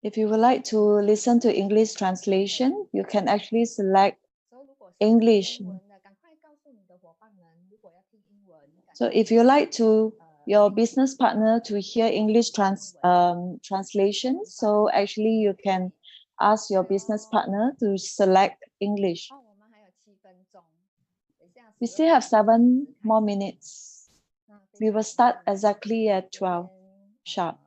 If you would like to listen to English translation, you can actually select English. So if you like to your business partner to hear English translation, so actually you can ask your business partner to select English. We still have 7 more minutes. We will start exactly at 12 sharp.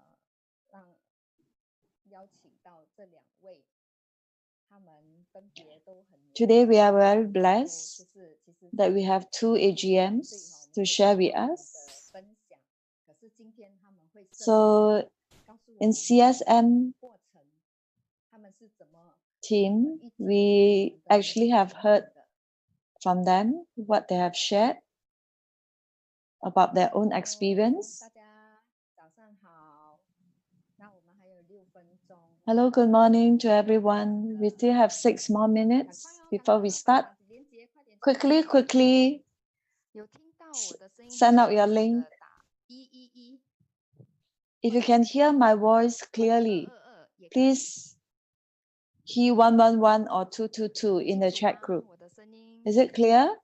Today we are very blessed that we have 2 AGMs to share with us. So in CSM team, we actually have heard from them what they have shared about their own experience. Hello, good morning to everyone. We still have 6 more minutes before we start. Quickly, send out your link. If you can hear my voice clearly, please key 111 or 222 in the chat group. Is it clear?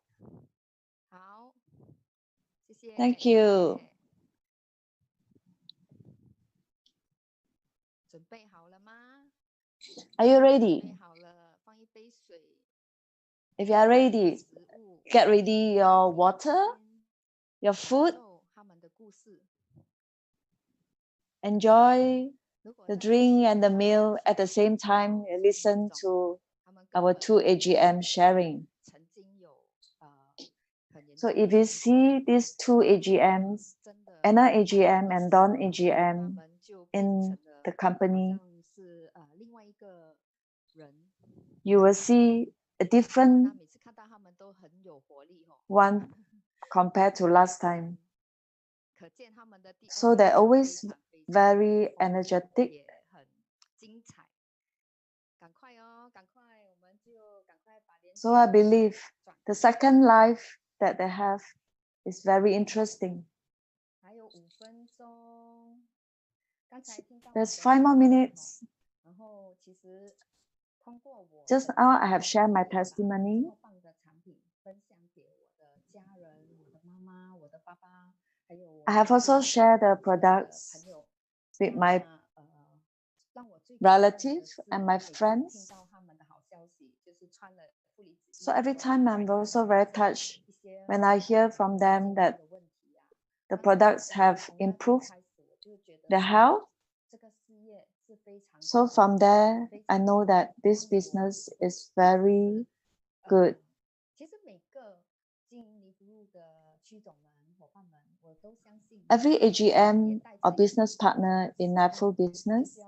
Thank you. Are you ready? If you are ready, get ready your water, your food. Enjoy the drink and the meal at the same time. Listen to our 2 AGM sharing. So if you see these 2 AGMs, Anna AGM and Dawn AGM in the company, you will see a different one compared to last time. So they're always very energetic. So I believe the second life that they have is very interesting. There's 5 more minutes. Just now I have shared my testimony. I have also shared the products with my relatives and my friends. So every time I'm also very touched when I hear from them that the products have improved their health. So from there, I know that this business is very good. Every AGM or business partner in NAFU business,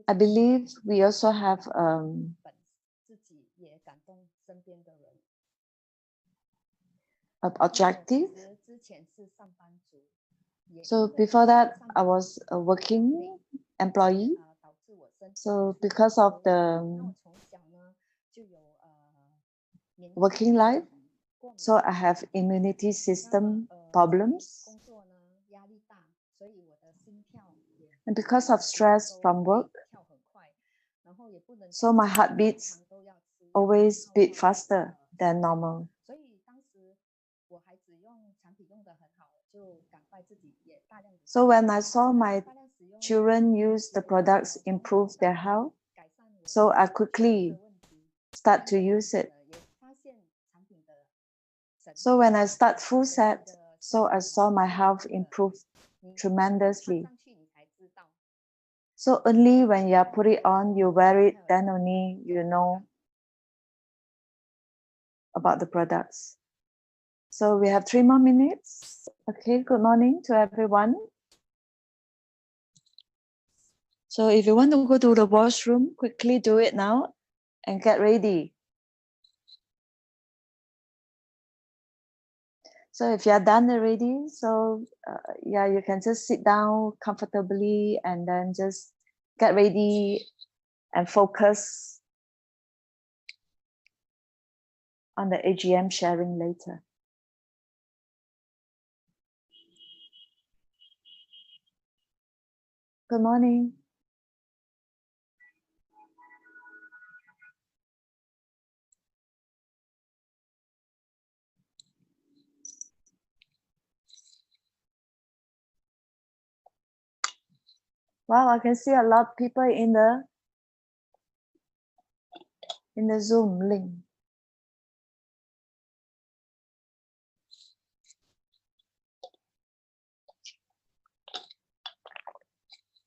I believe we also have an objective. So before that, I was a working employee. So because of the working life, so I have immunity system problems. And because of stress from work, so my heartbeats always beat faster than normal. So when I saw my children use the products improve their health, so I quickly start to use it. So when I start full set, so I saw my health improve tremendously. So only when you put it on, you wear it, then only you know about the products. So we have 3 more minutes. Okay, good morning to everyone. So if you want to go to the washroom, quickly do it now and get ready. So if you are done already, so yeah, you can just sit down comfortably and then just get ready and focus on the AGM sharing later. Good morning. Wow, I can see a lot of people in the Zoom link.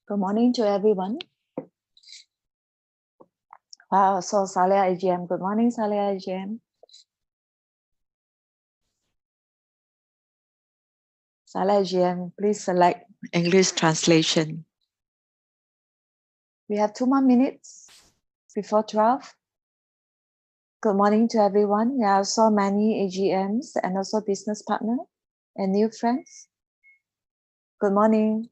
Good morning to everyone. Wow, so Saleh AGM. Good morning, Saleh AGM. Saleh AGM, please select English translation. We have 2 more minutes before 12. Good morning to everyone. There are so many AGMs and also business partner and new friends. Good morning.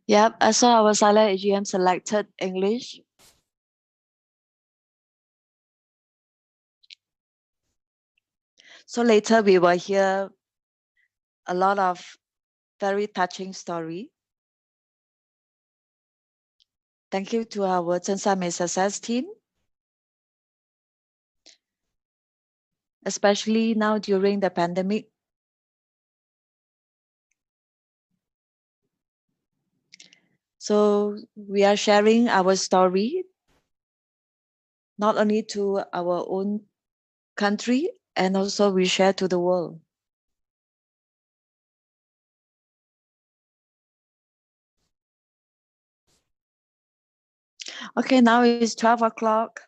Yep, I saw our Saleh AGM selected English. So later we will hear a lot of very touching story. Thank you to our Zensame Success team, especially now during the pandemic. So we are sharing our story, not only to our own country, and also we share to the world. Okay, now it's 12 o'clock.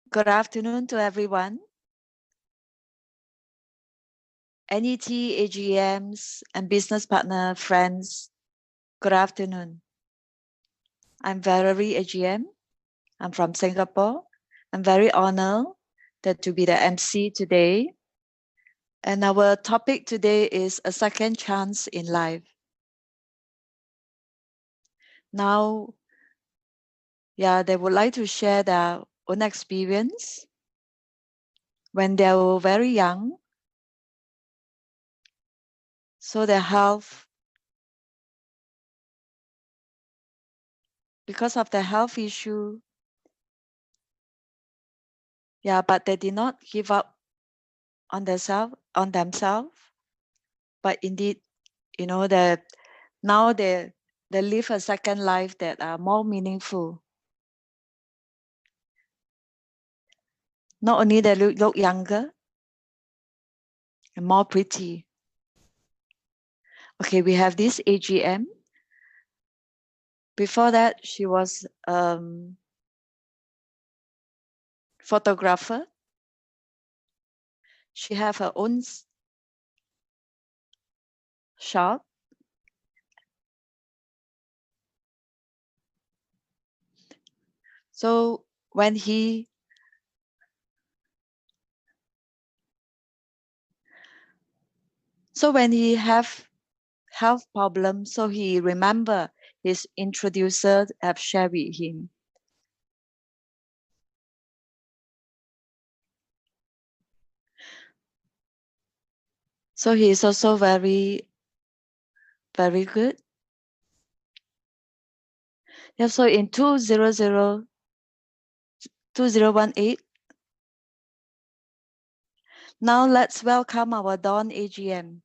Good afternoon to everyone. NET, AGMs, and business partner friends, good afternoon. I'm Valerie AGM. I'm from Singapore. I'm very honored that to be the MC today. And our topic today is a second chance in life. Now, they would like to share their own experience when they were very young. So their health, because of the health issue, but they did not give up on themselves. But indeed, that now they live a second life that are more meaningful. Not only they look younger and more pretty. Okay, we have this AGM. Before that, she was photographer. She have her own shop. So when he have health problems, so he remember his introducer have shared with him. So he is also very, very good. Yeah, so in 2018, now let's welcome our Dawn AGM.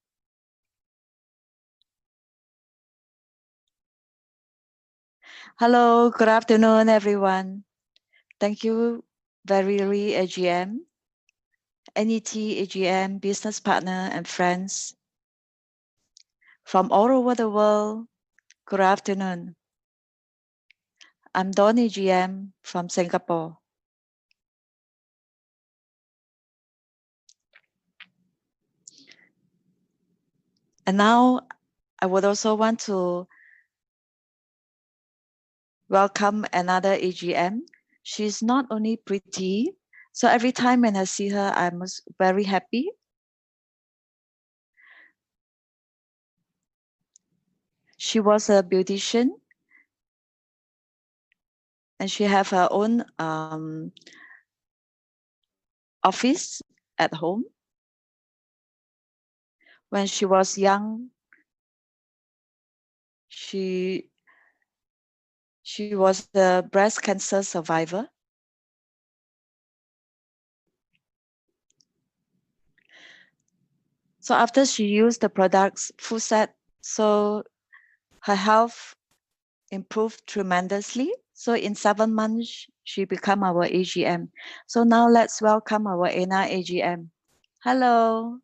Hello, good afternoon, everyone. Thank you, Valerie AGM, NET AGM, business partner and friends from all over the world. Good afternoon. I'm Dawn AGM from Singapore. And now I would also want to welcome another AGM. She's not only pretty, so every time when I see her, I'm very happy. She was a beautician and she have her own office at home. When she was young, she was the breast cancer survivor. So after she used the products full set, so her health improved tremendously. So in 7 months, she became our AGM. So now let's welcome our Anna AGM. Hello.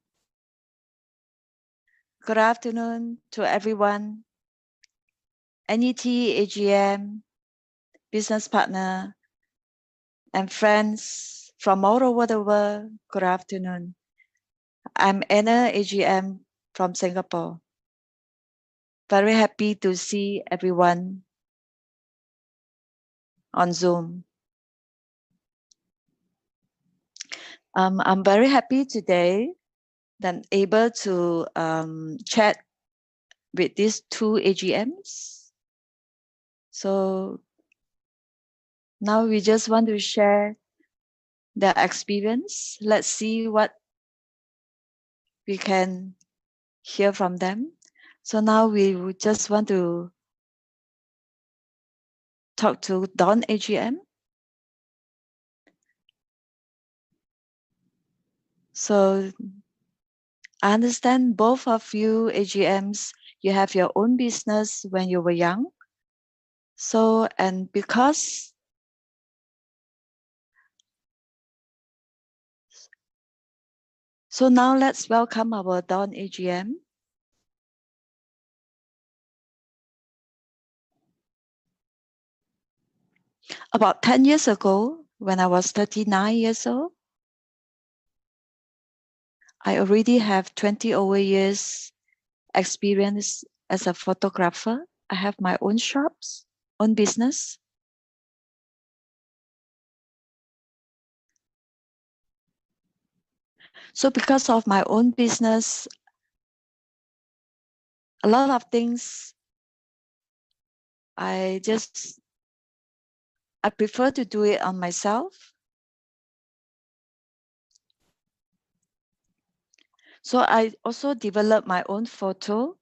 Good afternoon to everyone. NET AGM, business partner, and friends from all over the world. Good afternoon. I'm Anna AGM from Singapore. Very happy to see everyone on Zoom. I'm very happy today that I'm able to chat with these 2 AGMs. So now we just want to share their experience. Let's see what we can hear from them. So now we would just want to talk to Don AGM. So I understand both of you AGMs, you have your own business when you were young. So, and because so now let's welcome our Don AGM. About 10 years ago, when I was 39 years old, I already have 20 over years experience as a photographer. I have my own shops, own business. So because of my own business, a lot of things I prefer to do it on myself. So I also developed my own photo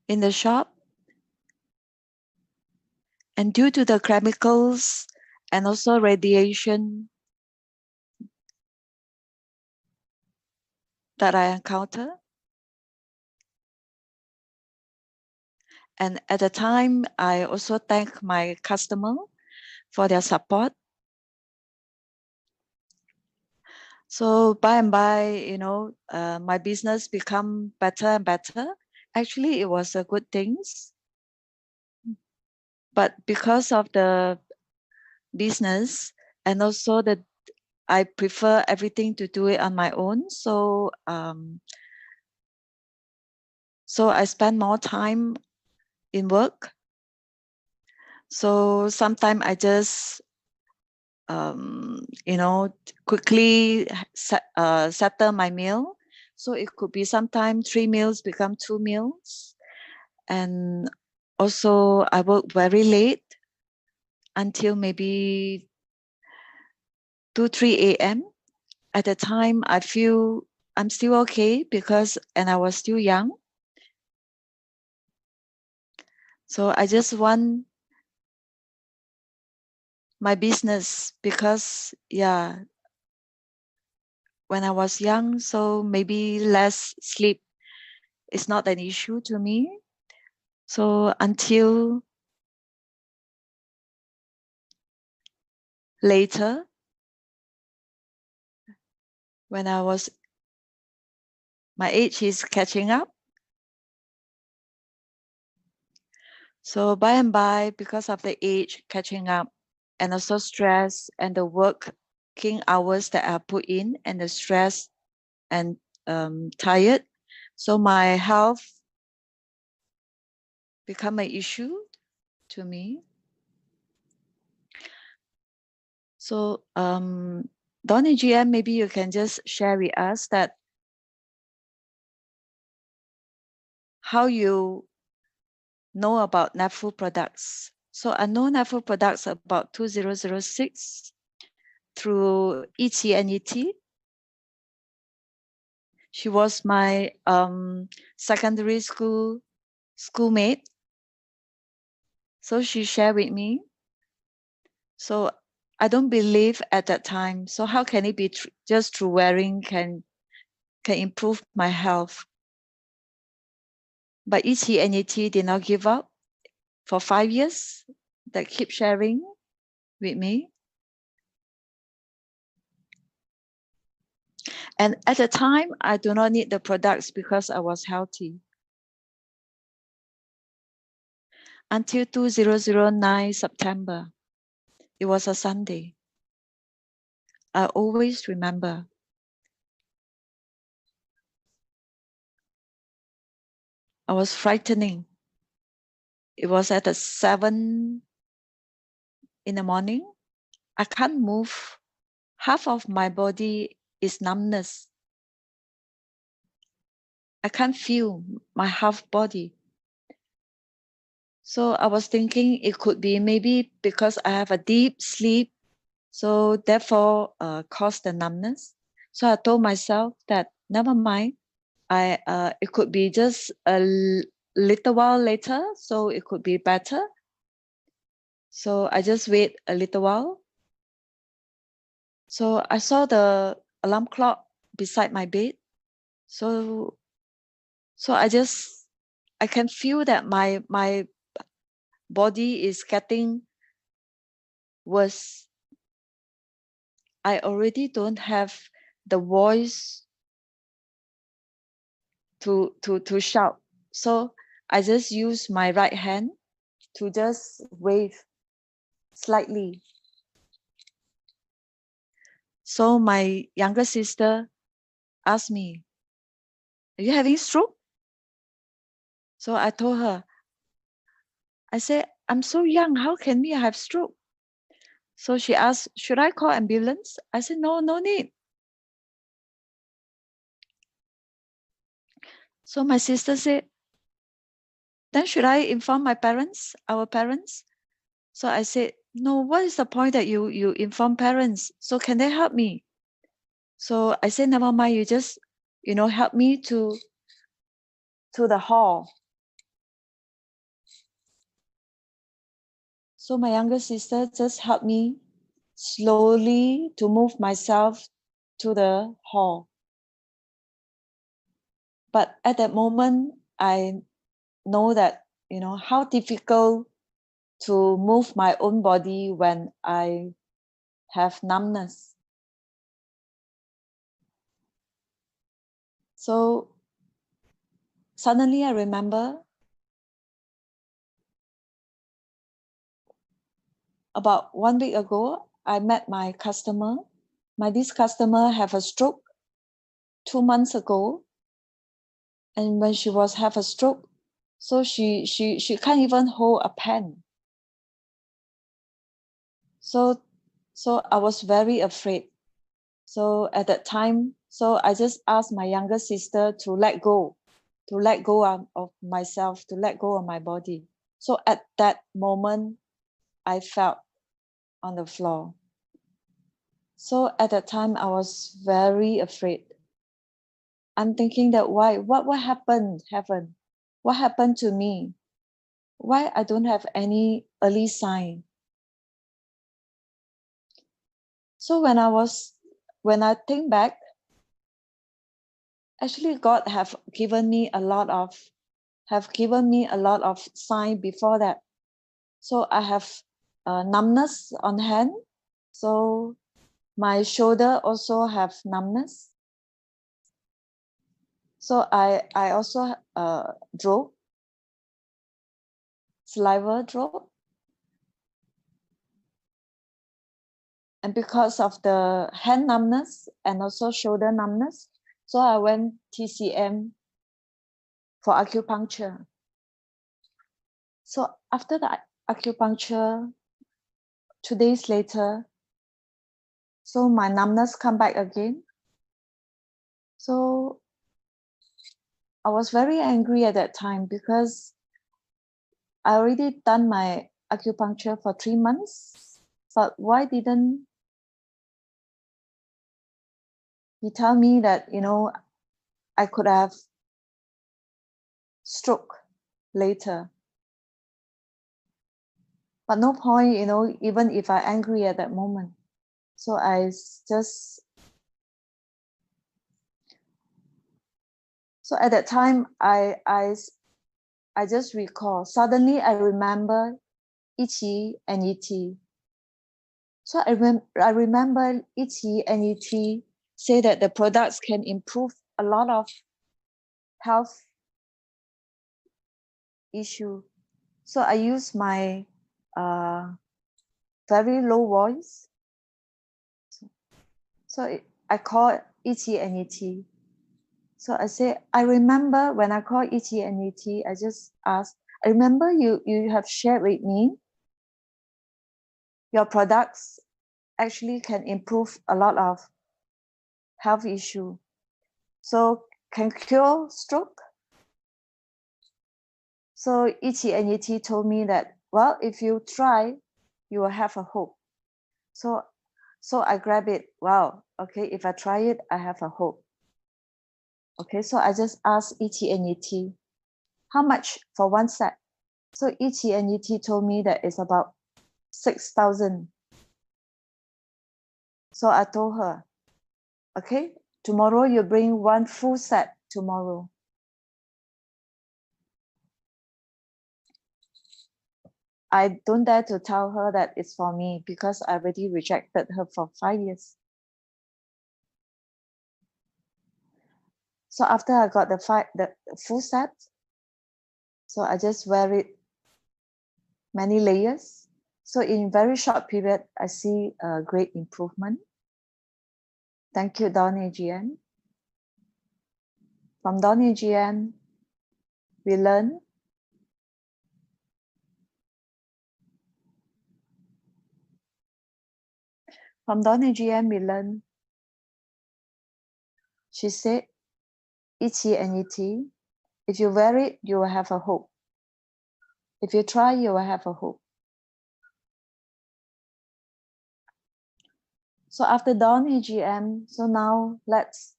in the shop. And due to the chemicals and also radiation that I encounter, and at the time, I also thank my customer for their support. So by and by, you know, my business become better and better. Actually, it was a good things. But because of the business and also that I prefer everything to do it on my own. So so I spend more time in work. So sometimes I just you know, quickly settle my meal. So it could be sometimes 3 meals become 2 meals. And also I work very late until maybe 2, 3 a.m. At the time, I feel I'm still okay and I was still young. So I just want my business because, yeah, when I was young, so maybe less sleep is not an issue to me. So until later, when my age is catching up. So by and by, because of the age catching up and also stress and the working hours that I put in and the stress and tired, so my health become an issue to me. So Don AGM, maybe you can just share with us that how you know about NAPFU products. So I know NAFO products about 2006 through ET. She was my secondary schoolmate. So she shared with me. So I don't believe at that time. So how can it be just through wearing can improve my health? But ET did not give up for 5 years. They keep sharing with me. And at the time, I do not need the products because I was healthy. Until 2009 September, it was a Sunday. I always remember. I was frightening. It was at 7 in the morning. I can't move. Half of my body is numbness. I can't feel my half body. So I was thinking it could be maybe because I have a deep sleep, so therefore cause the numbness. So I told myself that never mind. It could be just a little while later, so it could be better. So I just wait a little while. So I saw the alarm clock beside my bed. So I can feel that my body is getting worse. I already don't have the voice to shout. So I just use my right hand to just wave slightly. So my younger sister asked me, "Are you having stroke?" So I told her, I said, "I'm so young, how can me have stroke?" So she asked, "Should I call ambulance?" I said, "No, no need." So my sister said, "Then should I inform my parents, our parents?" So I said, "No, what is the point that you inform parents? So can they help me?" So I said, "Never mind, you just, help me to the hall." So my younger sister just helped me slowly to move myself to the hall. But at that moment, I know that, how difficult to move my own body when I have numbness. So suddenly I remember about 1 week ago, I met my customer. This customer have a stroke 2 months ago. And when she was have a stroke, so she can't even hold a pen. So I was very afraid. So at that time, so I just asked my younger sister to let go of myself, to let go of my body. So at that moment, I felt on the floor. So at that time, I was very afraid. I'm thinking that what happened, heaven? What happened to me? Why I don't have any early sign? So when I think back, actually God have given me a lot of sign before that. So I have numbness on hand. So my shoulder also have numbness. So I also drop saliva drop. And because of the hand numbness and also shoulder numbness, so I went TCM for acupuncture. So after the acupuncture, 2 days later, so my numbness come back again. So I was very angry at that time because I already done my acupuncture for 3 months, but why didn't he tell me that, you know, I could have stroke later? But no point, you know, even if I'm angry at that moment. So so at that time, I just recall, suddenly I remember Ichi and ET. So I remember Ichi and ET say that the products can improve a lot of health issue. So I use my very low voice. So I call Ichi and ET. So I say, I remember when I call Ichi and ET, I just asked, I remember you have shared with me your products actually can improve a lot of health issue. So can cure stroke? So Ichi and ET told me that, well, if you try, you will have a hope. So I grab it. Wow, okay, if I try it, I have a hope. Okay, so I just asked Ichi and ET, how much for one set? So Ichi and ET told me that it's about 6,000. So I told her, okay, tomorrow you bring one full set tomorrow. I don't dare to tell her that it's for me because I already rejected her for 5 years. So after I got the full set, so I just wear it many layers. So in very short period, I see a great improvement. Thank you, Dawn AGM. From Dawn AGM, we learn from Dawn AGM, we learn. She said, Ichi and ET, if you wear it, you will have a hope. If you try, you will have a hope. So after Dawn AGM, so now let's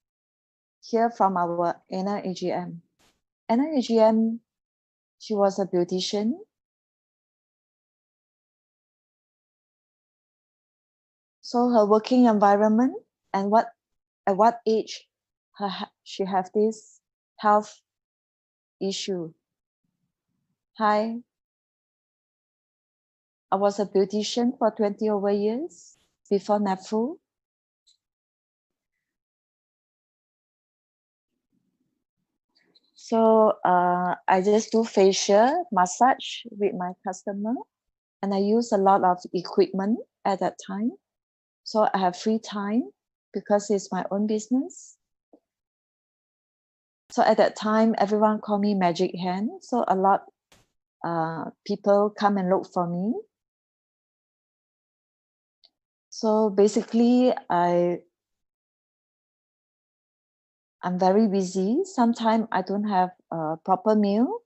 hear from our Anna AGM. Anna AGM, she was a beautician. So her working environment and at what age she have this health issue. Hi, I was a beautician for 20 over years before NAPFU. So I just do facial massage with my customer, and I use a lot of equipment at that time. So I have free time because it's my own business. So at that time, everyone called me Magic Hand. So a lot people come and look for me. So basically, I'm very busy. Sometimes I don't have a proper meal.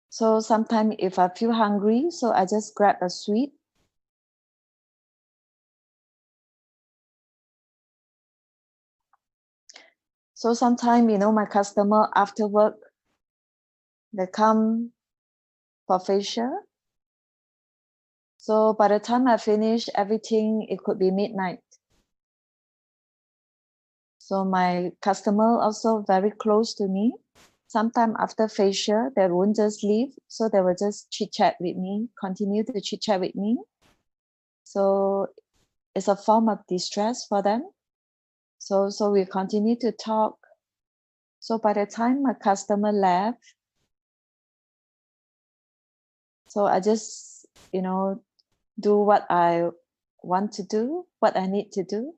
So sometimes if I feel hungry, so I just grab a sweet. So sometimes, you know, my customer after work, they come for facial. So by the time I finish everything, it could be midnight. So my customer also very close to me. Sometimes after facial, they won't just leave. So they will just chit chat with me, continue to chit chat with me. So it's a form of distress for them. So we continue to talk. So by the time my customer left, so I just, you know, do what I want to do, what I need to do.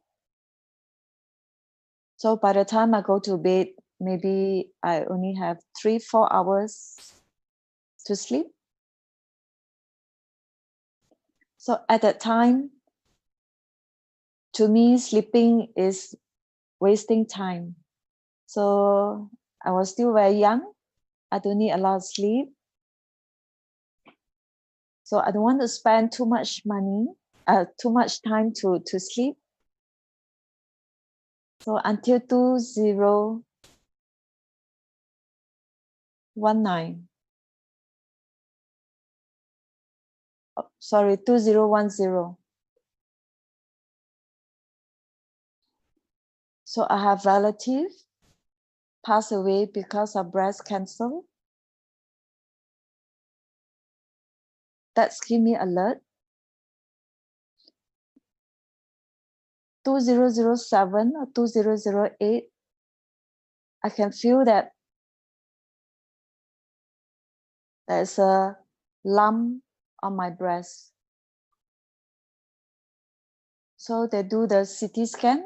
So by the time I go to bed, maybe I only have 3-4 hours to sleep. So at that time, to me, sleeping is wasting time. So I was still very young. I don't need a lot of sleep. So I don't want to spend too much money, too much time to sleep. So until 2019, sorry, 2010. So I have relatives pass away because of breast cancer. That's keep me alert. 2007 or 2008, I can feel that there's a lump on my breast. So they do the CT scan.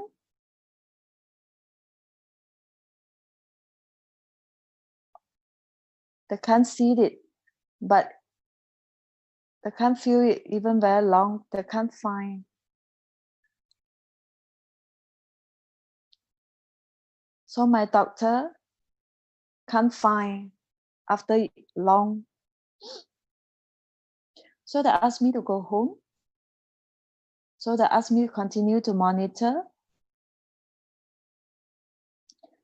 They can't see it, but they can't feel it even very long. They can't find. So my doctor can't find after long. So they asked me to go home. So they asked me to continue to monitor.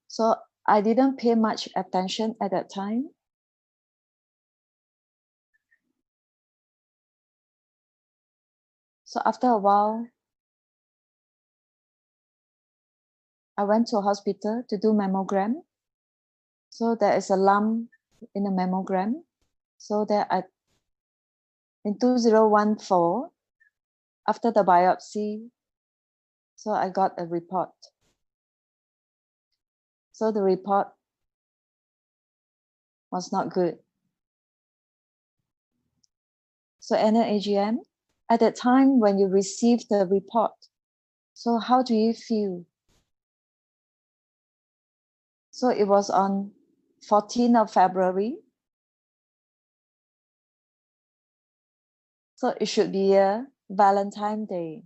So I didn't pay much attention at that time. So after a while, I went to a hospital to do mammogram. So there is a lump in the mammogram. So that in 2014, after the biopsy, so I got a report. So the report was not good. So AGM, at that time when you receive the report, so how do you feel? So it was on 14th of February. So it should be a Valentine's Day.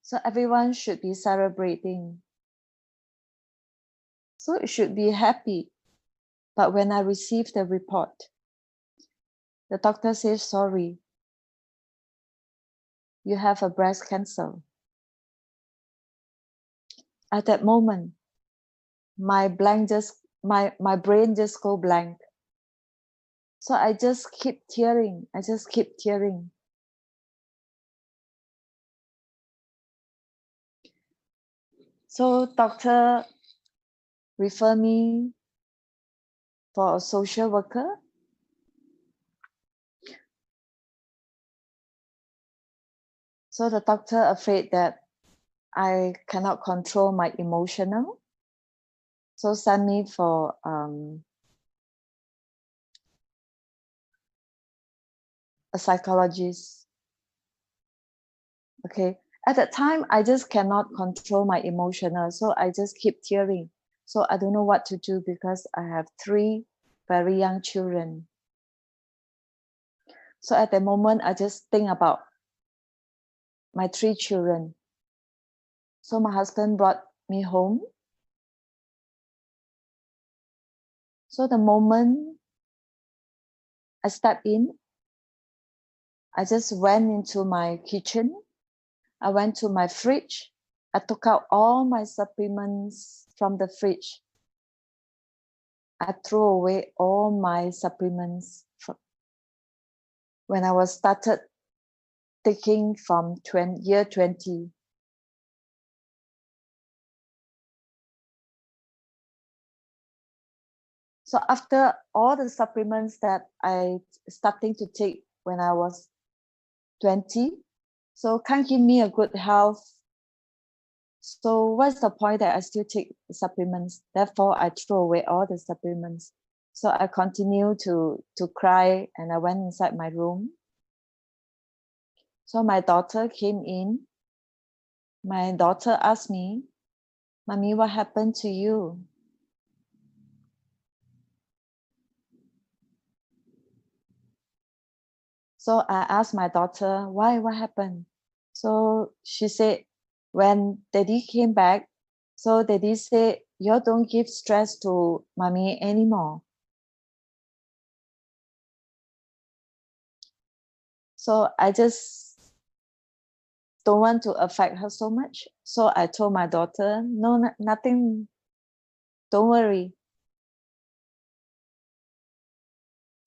So everyone should be celebrating. So it should be happy. But when I received the report, the doctor says, sorry, you have a breast cancer. At that moment, my brain just go blank. So I just keep tearing. I just keep tearing. So doctor refer me for a social worker. So the doctor afraid that I cannot control my emotional. So send me for a psychologist. Okay. At that time, I just cannot control my emotional. So I just keep tearing. So I don't know what to do because I have 3 very young children. So at the moment, I just think about my 3 children. So my husband brought me home. So the moment I stepped in, I just went into my kitchen. I went to my fridge. I took out all my supplements from the fridge. I threw away all my supplements when I was started taking from year 20. So after all the supplements that I starting to take when I was 20, so can't give me a good health. So what's the point that I still take supplements? Therefore, I throw away all the supplements. So I continue to cry and I went inside my room. So my daughter came in. My daughter asked me, Mommy, what happened to you? So I asked my daughter, why, what happened? So she said, when daddy came back, so daddy said, you don't give stress to mommy anymore. So I just don't want to affect her so much. So I told my daughter, no, nothing, don't worry.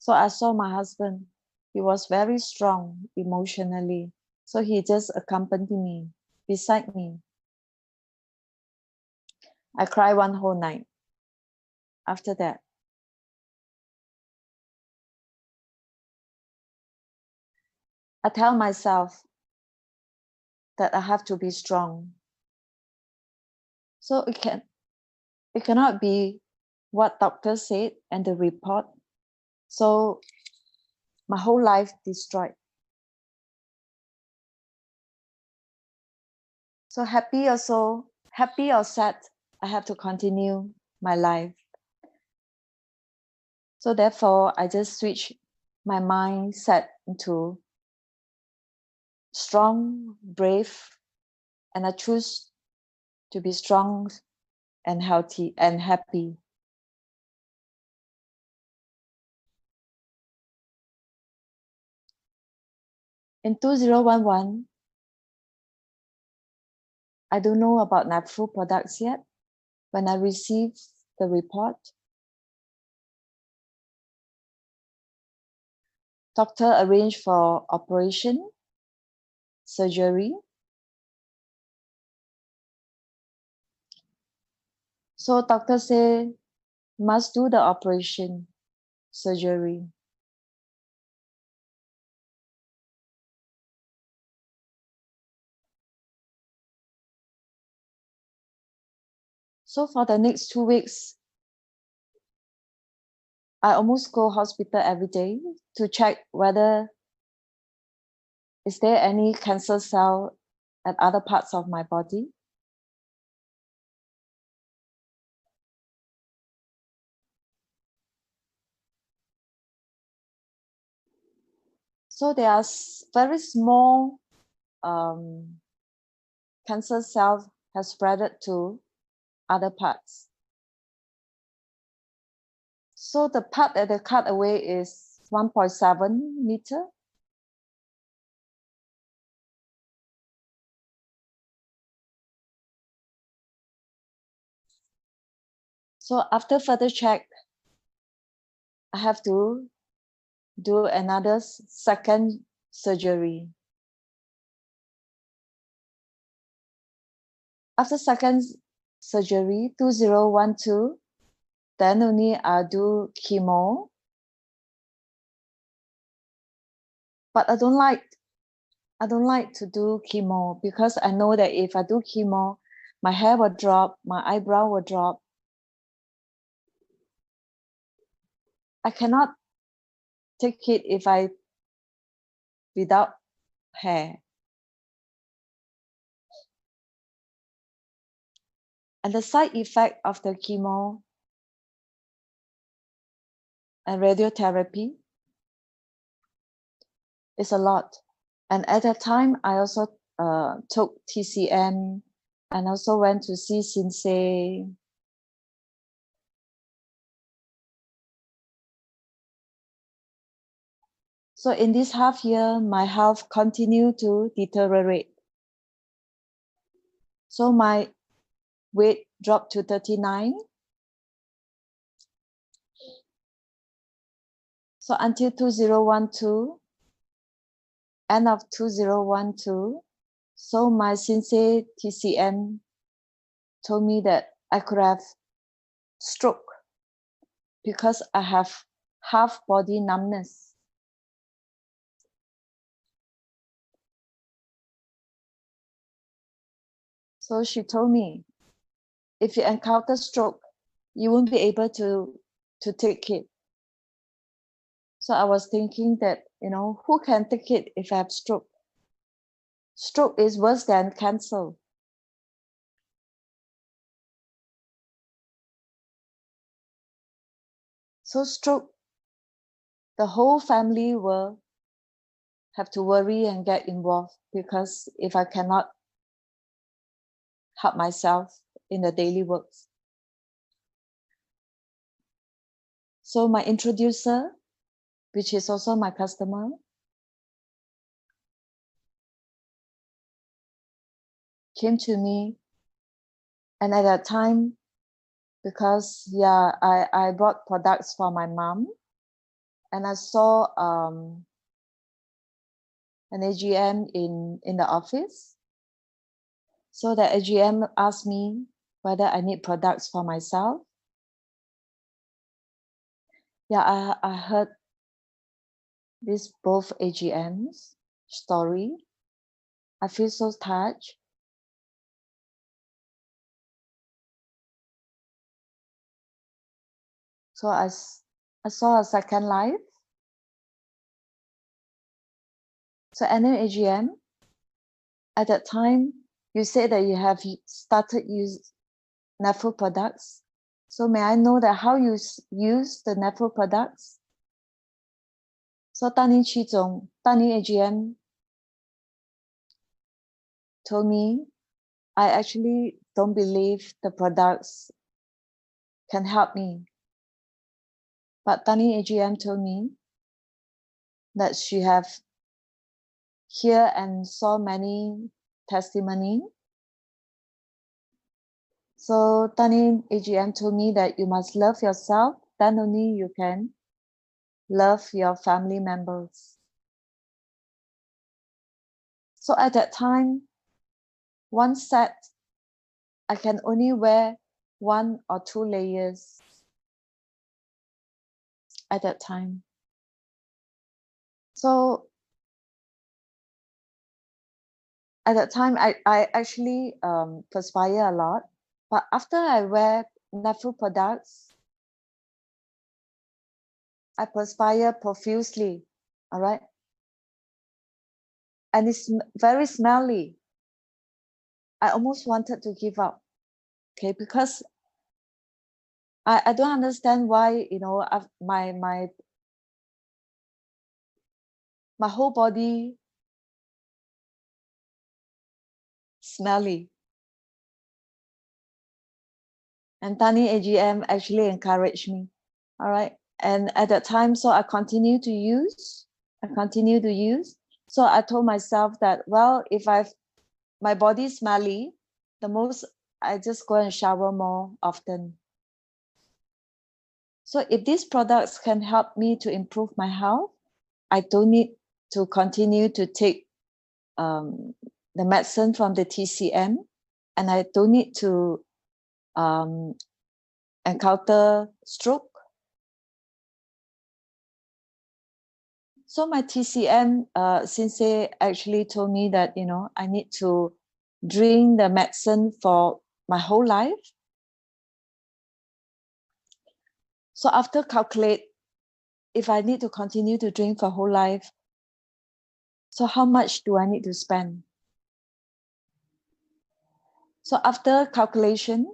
So I saw my husband. He was very strong emotionally. So he just accompanied me, beside me. I cried one whole night after that. I tell myself that I have to be strong. So it cannot be what doctor said and the report. So my whole life destroyed. So happy or sad, I have to continue my life. So therefore, I just switch my mindset into strong, brave, and I choose to be strong and healthy and happy. In 2011, I don't know about NAPFRU products yet. When I received the report, doctor arranged for operation, surgery. So doctor say must do the operation, surgery. So for the next 2 weeks, I almost go hospital every day to check whether is there any cancer cell at other parts of my body. So there are very small cancer cells has spread to other parts. So the part that they cut away is 1.7 meter. So after further check, I have to do another second surgery. After second surgery, 2012, then only I'll do chemo. But I don't like to do chemo because I know that if I do chemo, my hair will drop, my eyebrow will drop. I cannot take it if I without hair. And the side effect of the chemo and radiotherapy is a lot. And at that time, I also took TCM and also went to see Sensei. So in this half year, my health continued to deteriorate. So my weight dropped to 39. So until 2012, end of 2012, so my Sensei TCM told me that I could have stroke because I have half body numbness. So she told me, if you encounter stroke, you won't be able to take it. So I was thinking that, who can take it if I have stroke? Stroke is worse than cancer. So stroke, the whole family will have to worry and get involved because if I cannot help myself in the daily works. So my introducer, which is also my customer, came to me. And at that time, because yeah, I bought products for my mom, and I saw an AGM in the office. So the AGM asked me whether I need products for myself. Yeah, I heard this both AGMs story. I feel so touched. So I saw a second life. So any AGM, at that time, you said that you have started use NAFO products. So may I know that how you use the NAFO products? So 当年 AGM told me, I actually don't believe the products can help me. But Tani AGM told me that she have heard and saw many testimony. So Tani AGM told me that you must love yourself, then only you can love your family members. So at that time, one set, I can only wear 1 or 2 layers at that time. So at that time, I actually perspire a lot. But after I wear NAFU products, I perspire profusely, all right? And it's very smelly. I almost wanted to give up, okay? Because I don't understand why, you know, my whole body smelly. And Tani AGM actually encouraged me, all right? And at that time, so I continue to use. So I told myself that, well, if my body smelly, the most, I just go and shower more often. So if these products can help me to improve my health, I don't need to continue to take the medicine from the TCM, and I don't need to encounter stroke. So my TCM sensei actually told me that, you know, I need to drink the medicine for my whole life. So after calculate, if I need to continue to drink for whole life, so how much do I need to spend? So after calculation,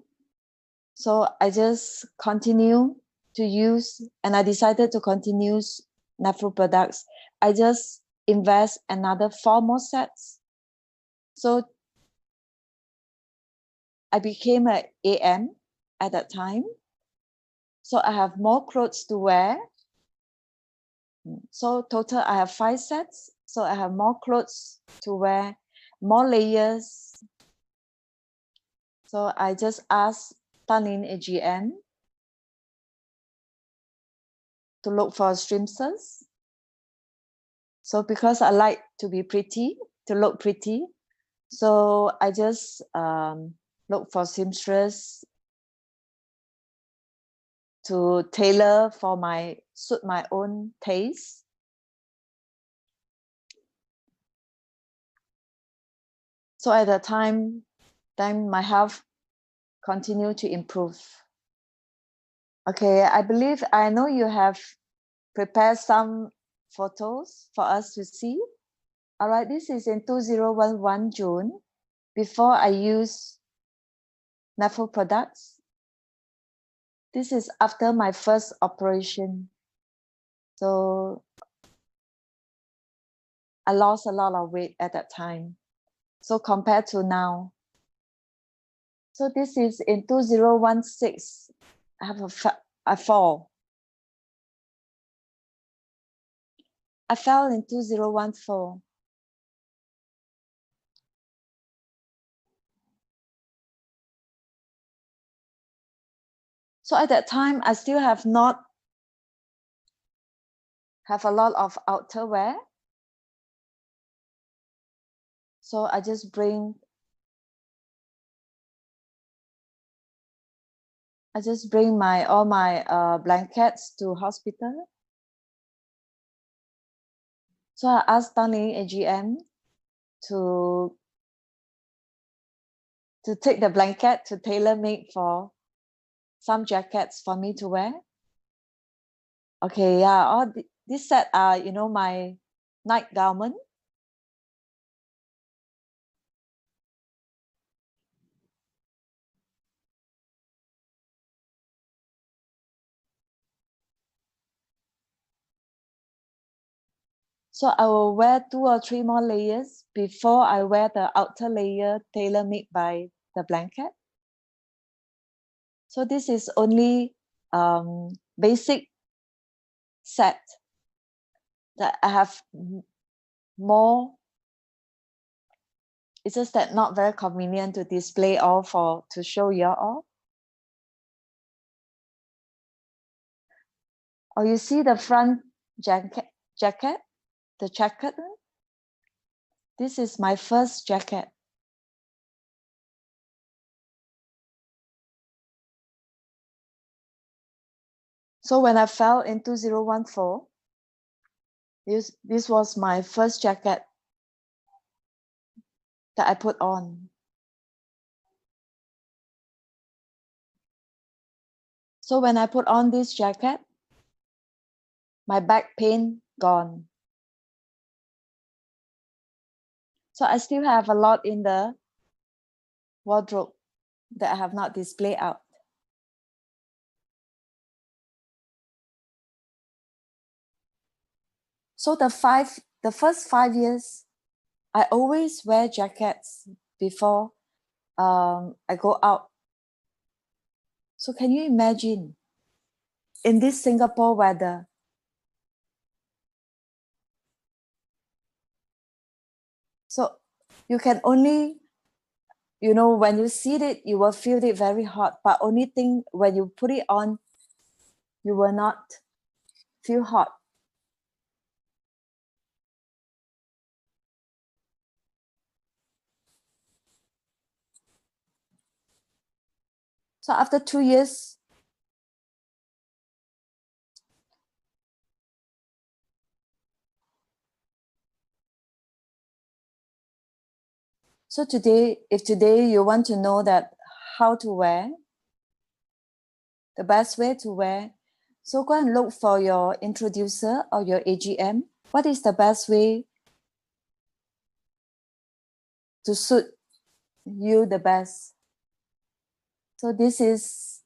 so I just continue to use, and I decided to continue NAFRO products. I just invest another 4 more sets. So I became an AM at that time. So I have more clothes to wear. So total, I have 5 sets. So I have more clothes to wear, more layers. So I just asked Tanin AGM to look for seamstress. So because I like to be pretty, to look pretty, so I just look for seamstress to tailor for suit my own taste. So at that time, then my health continued to improve. Okay, I know you have prepared some photos for us to see. All right, this is in 2011 June, before I use NAFO products. This is after my first operation. So I lost a lot of weight at that time. So compared to now. So this is in 2016. I have a fall. I fell in 2014. So at that time, I still have not have a lot of outerwear. So I just bring my all my blankets to hospital. So I asked Darling AGM to take the blanket to tailor make for some jackets for me to wear. Okay, yeah, all this set are, you know, my night garment. So I will wear 2 or 3 more layers before I wear the outer layer tailor made by the blanket. So this is only basic set that I have more. It's just that not very convenient to display all to show you all. Oh, you see the front jacket, the jacket one? This is my first jacket. So when I fell in 2014, this was my first jacket that I put on. So when I put on this jacket, my back pain gone. So I still have a lot in the wardrobe that I have not displayed out. So the first 5 years, I always wear jackets before I go out. So can you imagine in this Singapore weather, so you can only, you know, when you see it, you will feel it very hot. But only thing, when you put it on, you will not feel hot. So after 2 years, so if today you want to know that how to wear, the best way to wear, so go and look for your introducer or your AGM. What is the best way to suit you the best? So this is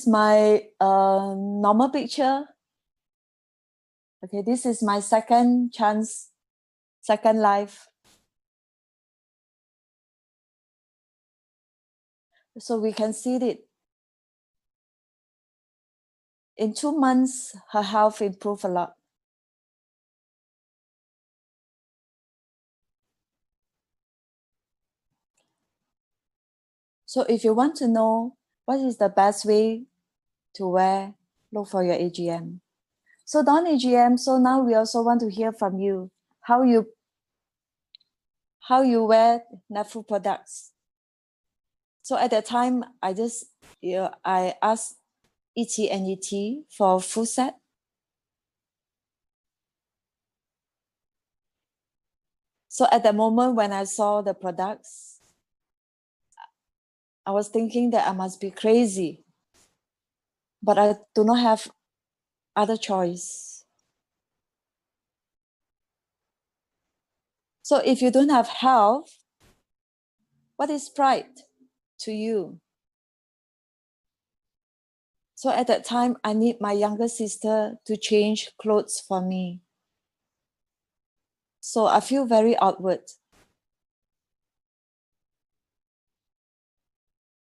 my normal picture. Okay, this is my second chance, second life. So we can see it. In 2 months, her health improved a lot. So if you want to know what is the best way to wear, look for your AGM. So Dawn AGM, so now we also want to hear from you, how you wear NAFU products. So at that time, I asked ET and ET for full set. So at the moment when I saw the products, I was thinking that I must be crazy, but I do not have other choice. So if you don't have health, what is pride to you? So at that time, I need my younger sister to change clothes for me. So I feel very awkward.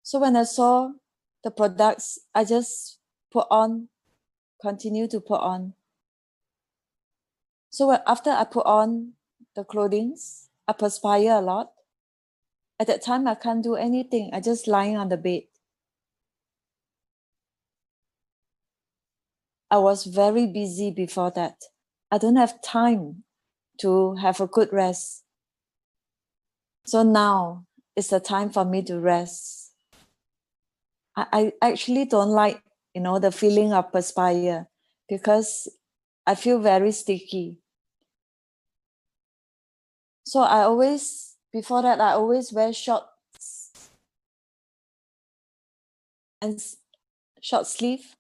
So when I saw the products, I just put on, continue to put on. So after I put on the clothing, I perspire a lot. At that time, I can't do anything. I just lying on the bed. I was very busy before that. I don't have time to have a good rest. So now it's the time for me to rest. I actually don't like, the feeling of perspire because I feel very sticky. So before that, I always wear shorts and short sleeve.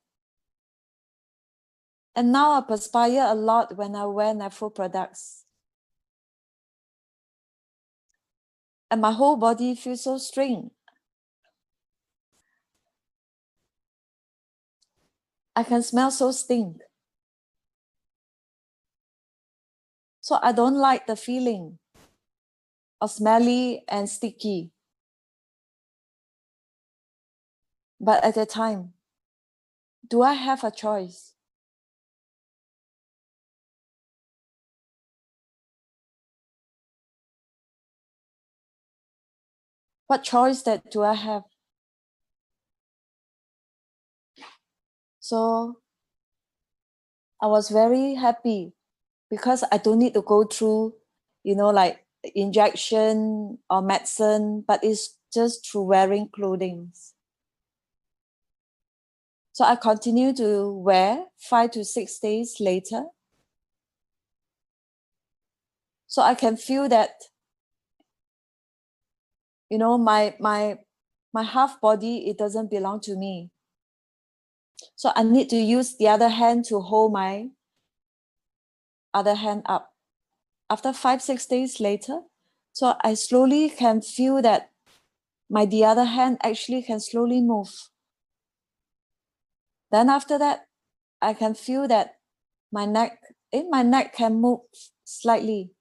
And now I perspire a lot when I wear natural products. And my whole body feels so strained. I can smell so stink. So I don't like the feeling of smelly and sticky. But at the time, do I have a choice? What choice that do I have? So I was very happy because I don't need to go through, like injection or medicine, but it's just through wearing clothing. So I continue to wear 5 to 6 days later. So I can feel that, my half body, it doesn't belong to me. So I need to use the other hand to hold my other hand up. After 5, 6 days later, so I slowly can feel that the other hand actually can slowly move. Then after that, I can feel that my neck can move slightly.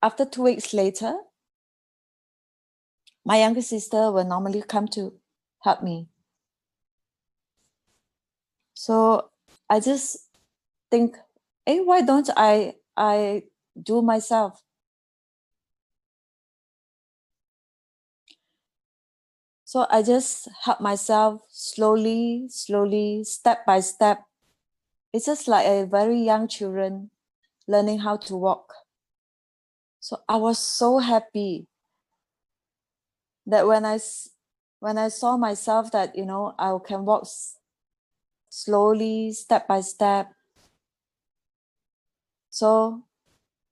After 2 weeks later, my younger sister will normally come to help me. So I just think, hey, why don't I do myself? So I just help myself slowly, step by step. It's just like a very young children learning how to walk. So I was so happy that when I saw myself that, I can walk slowly, step by step. So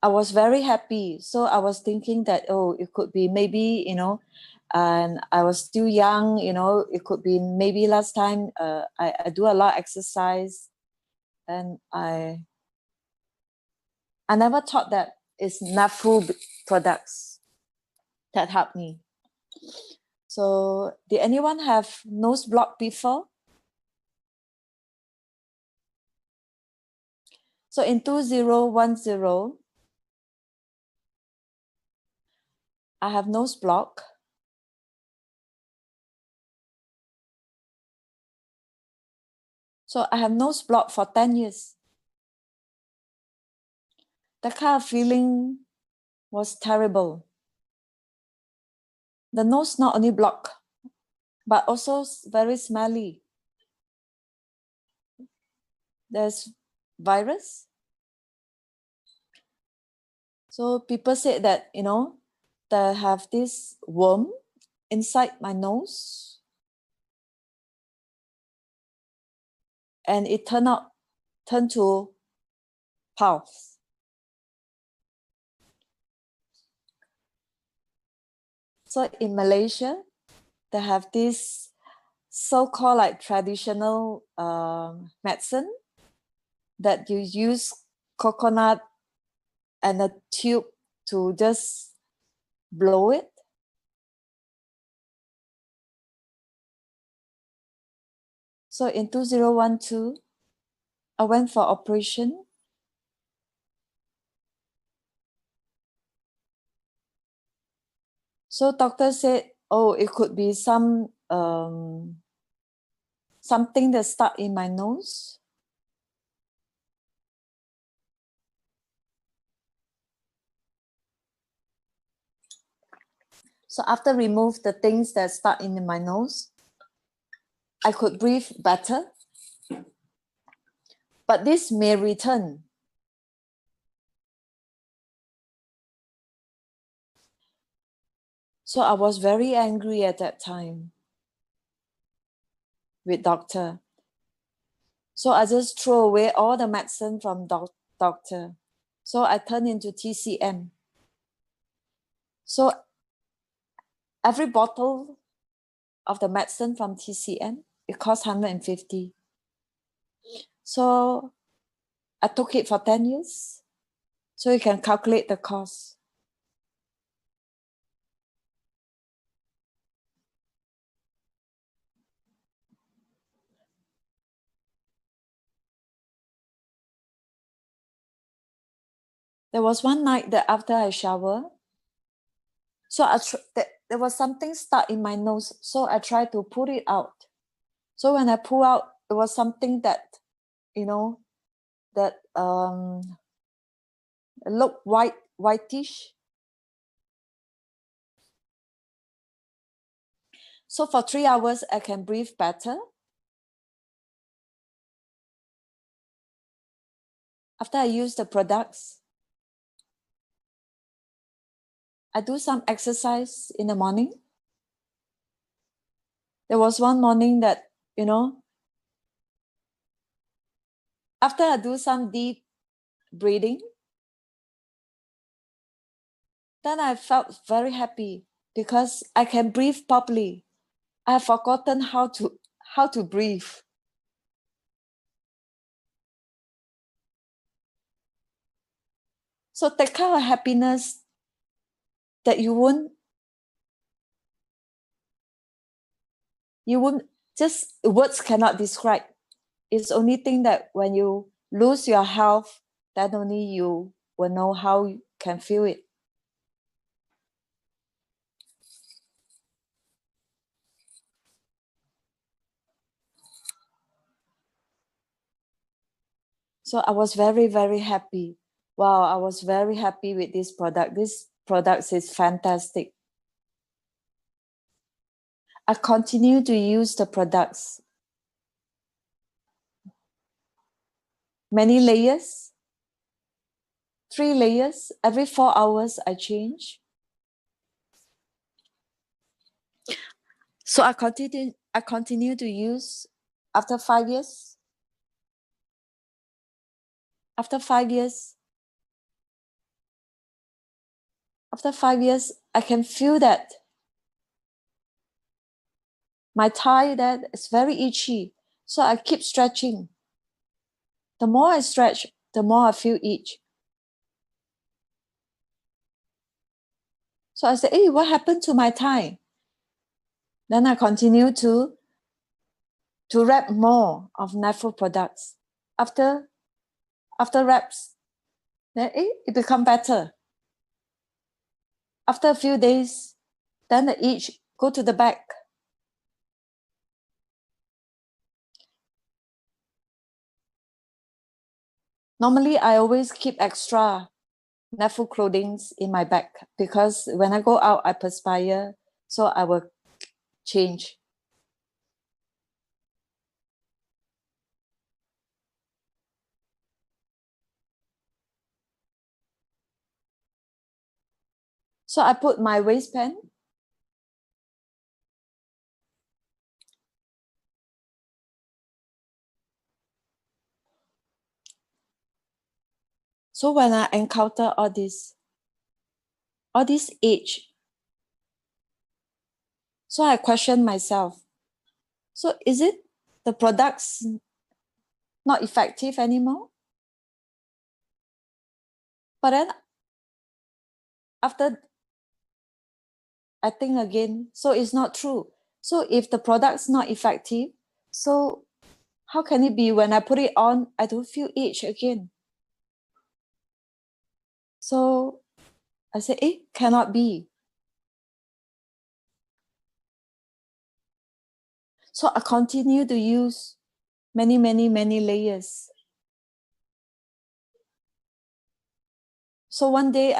I was very happy. So I was thinking that, it could be maybe, and I was still young, it could be maybe last time I do a lot of exercise, and I never thought that it's natural products that help me. So did anyone have nose block before? So in 2010, I have nose block. So I have nose block for 10 years. The kind of feeling was terrible. The nose not only blocked, but also very smelly. There's virus. So people said that, they have this worm inside my nose. And it turned to pus. So in Malaysia, they have this so-called like traditional medicine that you use coconut and a tube to just blow it. So in 2012, I went for operation. So doctor said, it could be something that stuck in my nose. So after remove the things that stuck in my nose, I could breathe better. But this may return. So I was very angry at that time with doctor. So I just throw away all the medicine from doctor. So I turned into TCM. So every bottle of the medicine from TCM, it costs 150. So I took it for 10 years. So you can calculate the cost. There was one night that after I shower, so there was something stuck in my nose. So I tried to pull it out. So when I pull out, it was something that, you know, that looked whitish. So for 3 hours, I can breathe better. After I use the products, I do some exercise in the morning. There was one morning that, you know, after I do some deep breathing, then I felt very happy because I can breathe properly. I have forgotten how to breathe. So that kind of happiness that you won't just words cannot describe. It's only thing that when you lose your health, then only you will know how you can feel it. So I was very, very happy. Wow, I was very happy with this product. This product is fantastic. I continue to use the products. Many layers, 3 layers. Every 4 hours I change. So I continue to use after 5 years. After 5 years, I can feel that my thigh that is very itchy. So I keep stretching. The more I stretch, the more I feel itch. So I say, hey, what happened to my thigh? Then I continue to wrap more of Nephro products. After wraps, then it become better. After a few days, then the itch go to the back. Normally, I always keep extra Nephro clothing in my bag because when I go out, I perspire, so I will change. So I put my waistband. So when I encounter all this age, so I question myself. So is it the products not effective anymore? But then after I think again, so it's not true. So if the product's not effective, so how can it be when I put it on, I don't feel itch again? So I said, it cannot be. So I continue to use many layers. So one day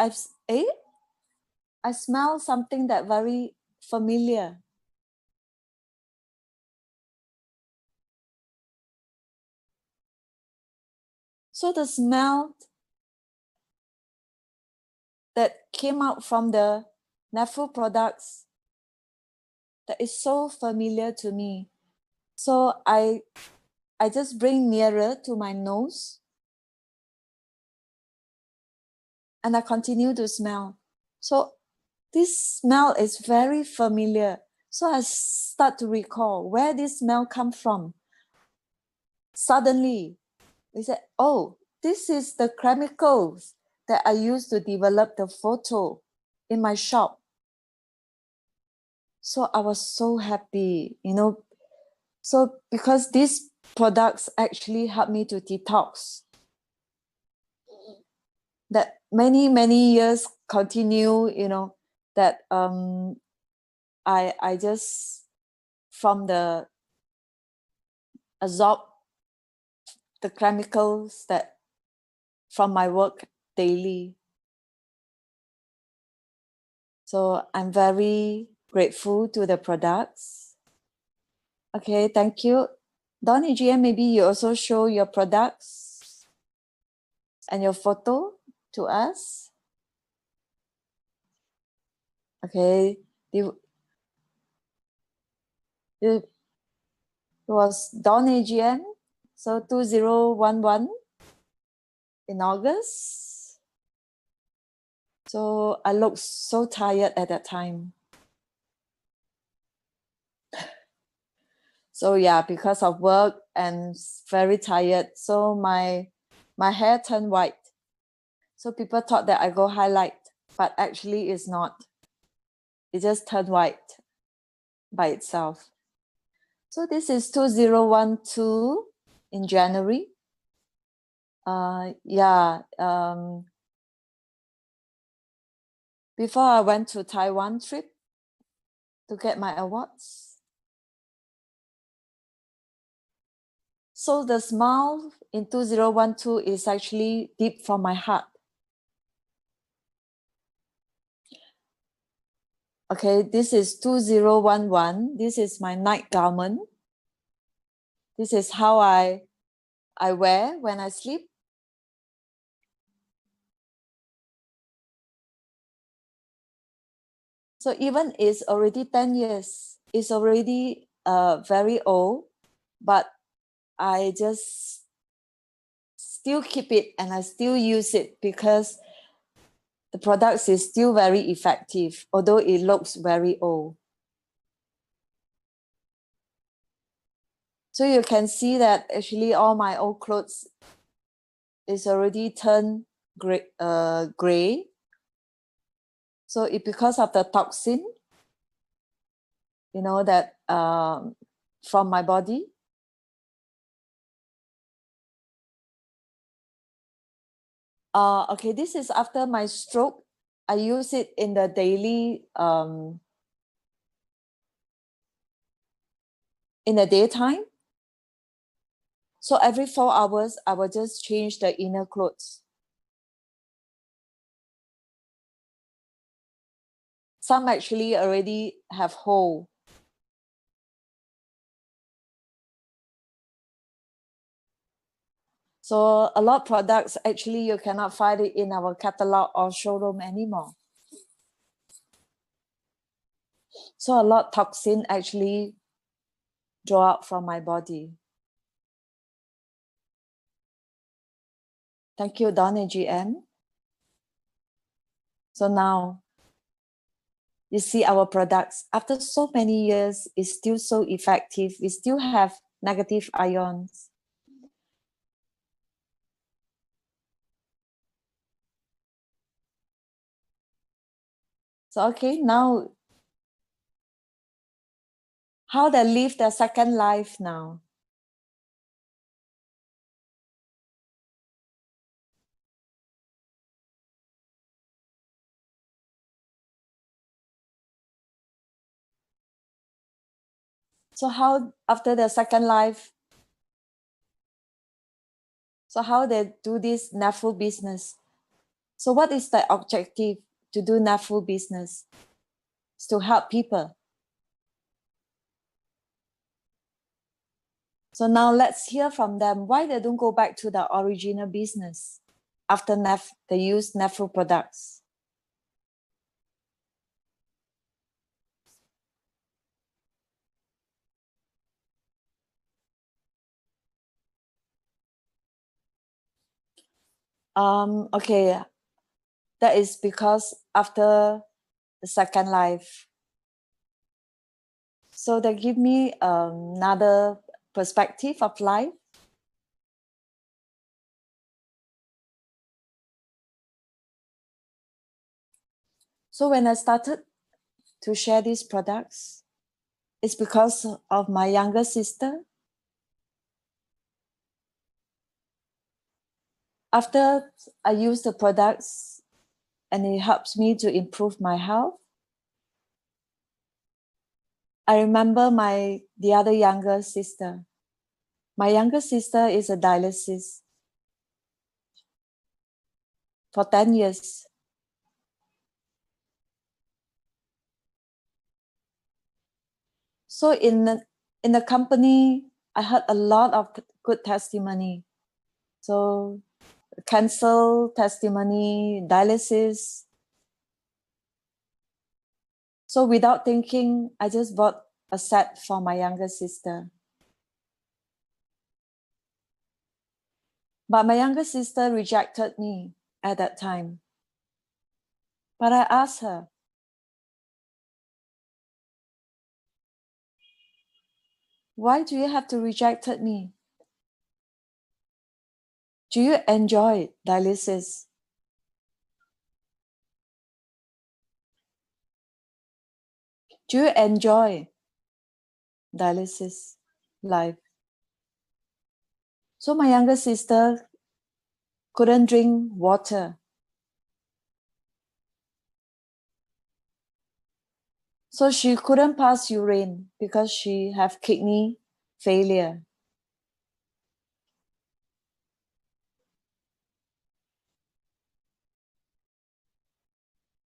I smell something that very familiar. So the smell that came out from the NAFU products that is so familiar to me. So I just bring nearer to my nose and I continue to smell. So this smell is very familiar. So I start to recall where this smell come from. Suddenly, we said, oh, this is the chemicals that I used to develop the photo in my shop. So I was so happy, you know. So because these products actually help me to detox. That many years continue, you know, that I just from the absorb the chemicals that from my work daily. So I'm very grateful to the products. Okay, thank you. Don AGM, maybe you also show your products and your photo to us. Okay, it was Don AGM, so 2011 in August. So I looked so tired at that time. So yeah, because of work and very tired, so my hair turned white. So people thought that I go highlight, but actually it's not. It just turned white by itself. So this is 2012 in January. Before I went to Taiwan trip to get my awards. So the smile in 2012 is actually deep from my heart. Okay, this is 2011. This is my night garment. This is how I wear when I sleep. So even it's already 10 years, it's already very old, but I just still keep it and I still use it because the product is still very effective, although it looks very old. So you can see that actually all my old clothes is already turned gray. So it because of the toxin, you know, that from my body. Okay, this is after my stroke. I use it in the daily, in the daytime. So every 4 hours, I will just change the inner clothes. Some actually already have hole. So a lot of products, actually, you cannot find it in our catalog or showroom anymore. So a lot of toxin actually draw out from my body. Thank you, Don AGM. So now, you see our products, after so many years, is still so effective. We still have negative ions. So, okay, now, how they live their second life now. So how, after the second life, so how they do this NAFU business? So what is the objective? to do NAFU business, is to help people. So now let's hear from them why they don't go back to the original business after they use NAFU products. Okay, that is because after the second life. So they give me another perspective of life. So when I started to share these products, it's because of my younger sister. After I use the products and it helps me to improve my health, I remember the other younger sister. My younger sister is a dialysis for 10 years. So in the company, I heard a lot of good testimony. So cancer testimony, dialysis. So without thinking, I just bought a set for my younger sister. But my younger sister rejected me at that time. But I asked her, why do you have to reject me? Do you enjoy dialysis? Do you enjoy dialysis life? So my younger sister couldn't drink water. So she couldn't pass urine because she have kidney failure.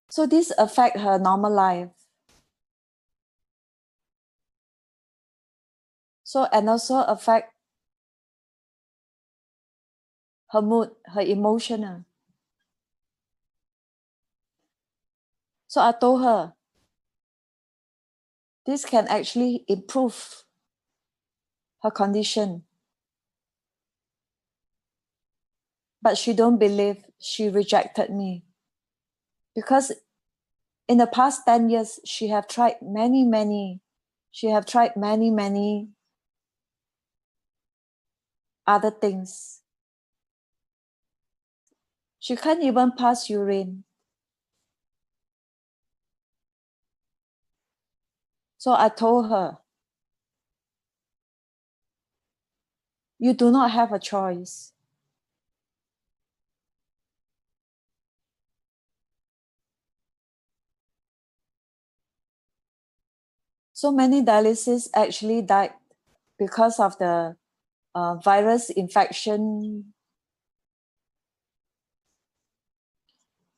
So this affect her normal life. So and also affect her mood, her emotional. So I told her, this can actually improve her condition. But she don't believe, she rejected me. Because in the past 10 years, she have tried many other things. She can't even pass urine. So I told her, you do not have a choice. So many dialysis actually died because of the virus infection.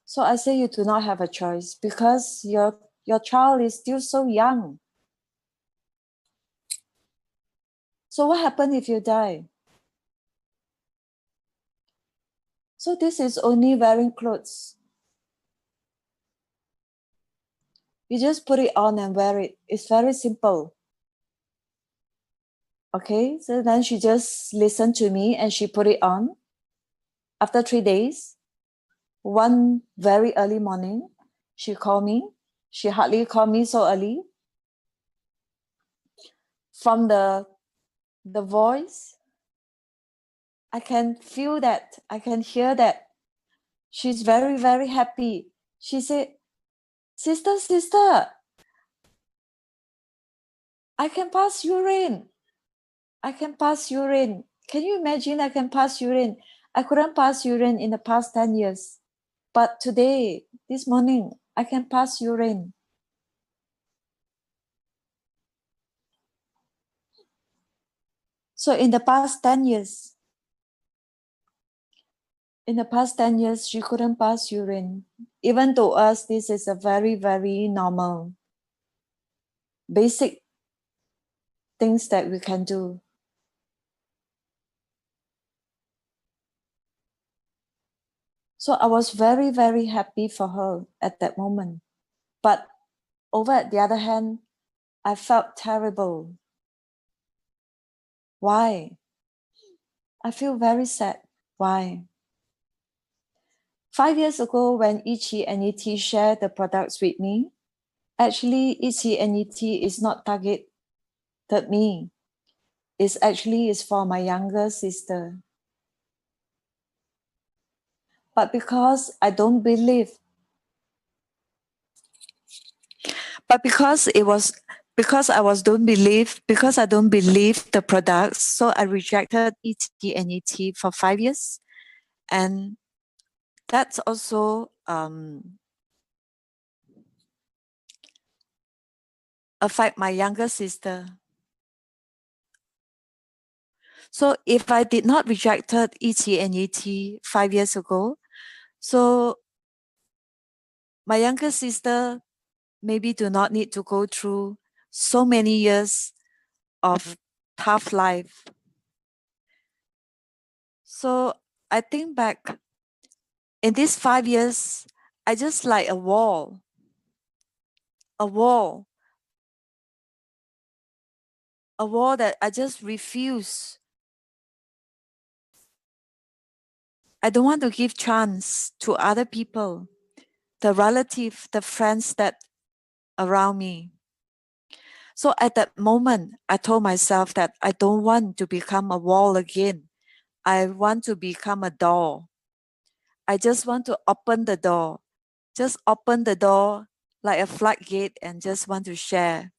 So I say you do not have a choice because your child is still so young. So what happens if you die? So this is only wearing clothes. You just put it on and wear it. It's very simple. Okay, so then she just listened to me and she put it on. After 3 days, one very early morning, she called me. She hardly called me so early. From the voice, I can feel that, I can hear that she's very, very happy. She said, sister, I can pass urine. I can pass urine. Can you imagine I can pass urine? I couldn't pass urine in the past 10 years. But today, this morning, I can pass urine. So in the past 10 years, In the past 10 years, she couldn't pass urine. Even to us, this is a very, very normal, basic things that we can do. So I was very, very happy for her at that moment. But over at the other hand, I felt terrible. Why? I feel very sad. Why? 5 years ago, when Ichi and ET shared the products with me, actually Ichi and ET is not targeted me. It's actually is for my younger sister. But because I don't believe, because I don't believe the products, so I rejected ET and ET for 5 years. And that's also affect my younger sister. So if I did not rejected ET and ET 5 years ago, so my younger sister maybe do not need to go through so many years of tough life. So I think back in these 5 years, I just like a wall that I just refuse. I don't want to give chance to other people, the relative, the friends that around me. So at that moment, I told myself that I don't want to become a wall again. I want to become a door. I just want to open the door. Just open the door like a floodgate and just want to share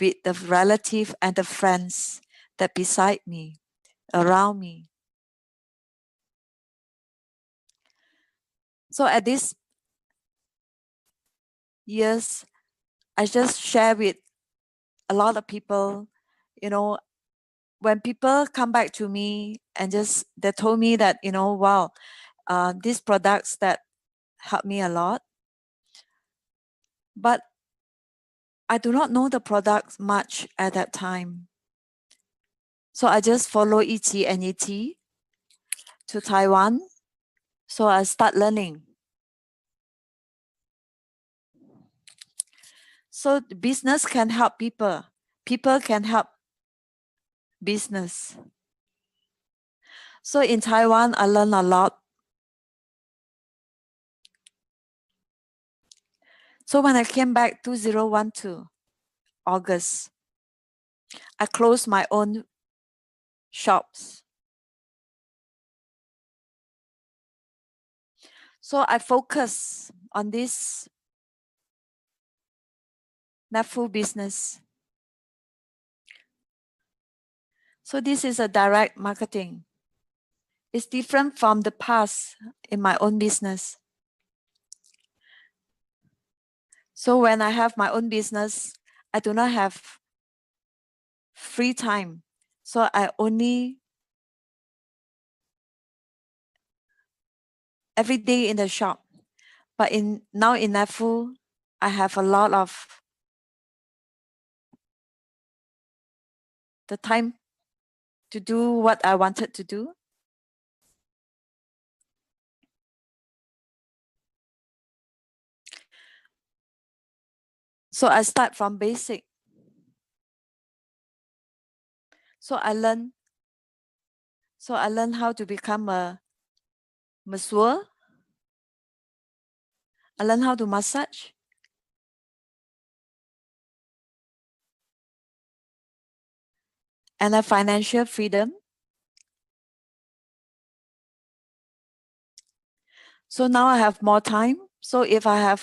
with the relative and the friends that beside me, around me. So at this years, I just share with a lot of people, when people come back to me and just they told me that, wow, these products that helped me a lot. But I do not know the products much at that time. So I just follow ET and ET to Taiwan. So I start learning. So business can help people. People can help business. So in Taiwan, I learned a lot. So when I came back 2012, August, I closed my own shops. So I focus on this NAFU business. So this is a direct marketing. It's different from the past in my own business. So when I have my own business, I do not have free time. So I only every day in the shop. But now in NAFU, I have a lot of the time to do what I wanted to do. So I start from basic. So I learn how to become a masseur. I learn how to massage. And a financial freedom. So now I have more time. So if I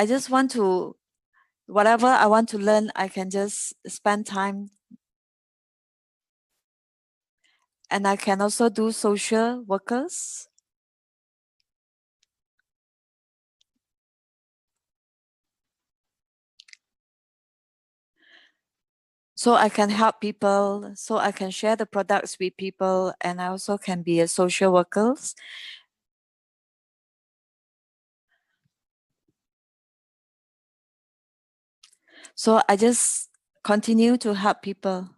just want to, whatever I want to learn, I can just spend time. And I can also do social workers. So I can help people, so I can share the products with people, and I also can be a social worker. So I just continue to help people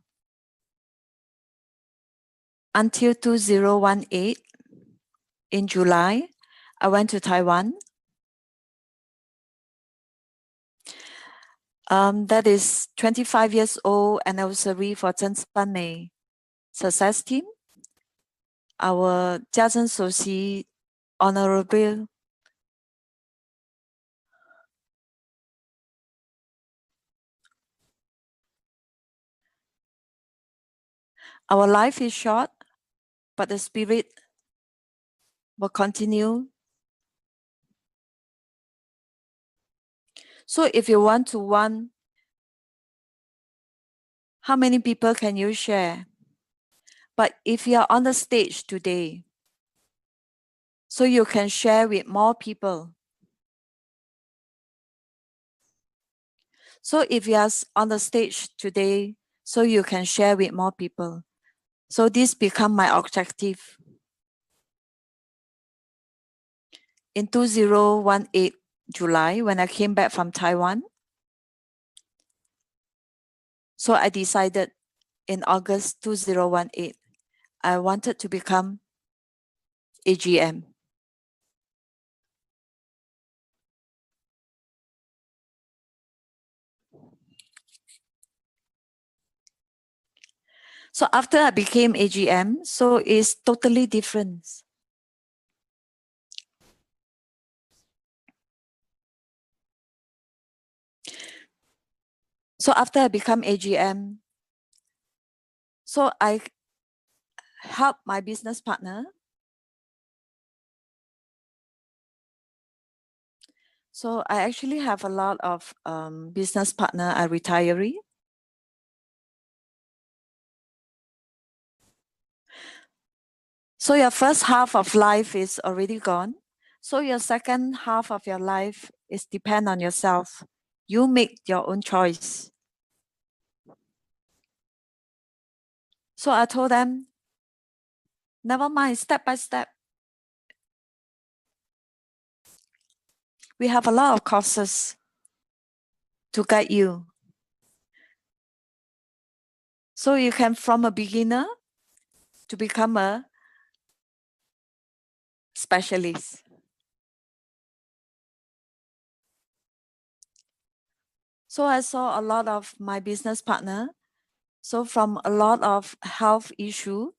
until 2018 in July. I went to Taiwan. That is 25 years old anniversary for Zhen San Mei Success Team. Our Jia Zhen Shouxi Honorable our life is short, but the spirit will continue. So if you want to one, how many people can you share? But if you are on the stage today, so you can share with more people. So if you are on the stage today, so you can share with more people. So this become my objective. In 2018 July, when I came back from Taiwan, so I decided in August 2018, I wanted to become AGM. So after I became AGM, so it's totally different. So after I become AGM, so I help my business partner. So I actually have a lot of business partner, a retiree. So your first half of life is already gone. So your second half of your life is depend on yourself. You make your own choice. So I told them, never mind, step by step. We have a lot of courses to guide you. So you can from a beginner to become a specialist. So I saw a lot of my business partner. So from a lot of health issue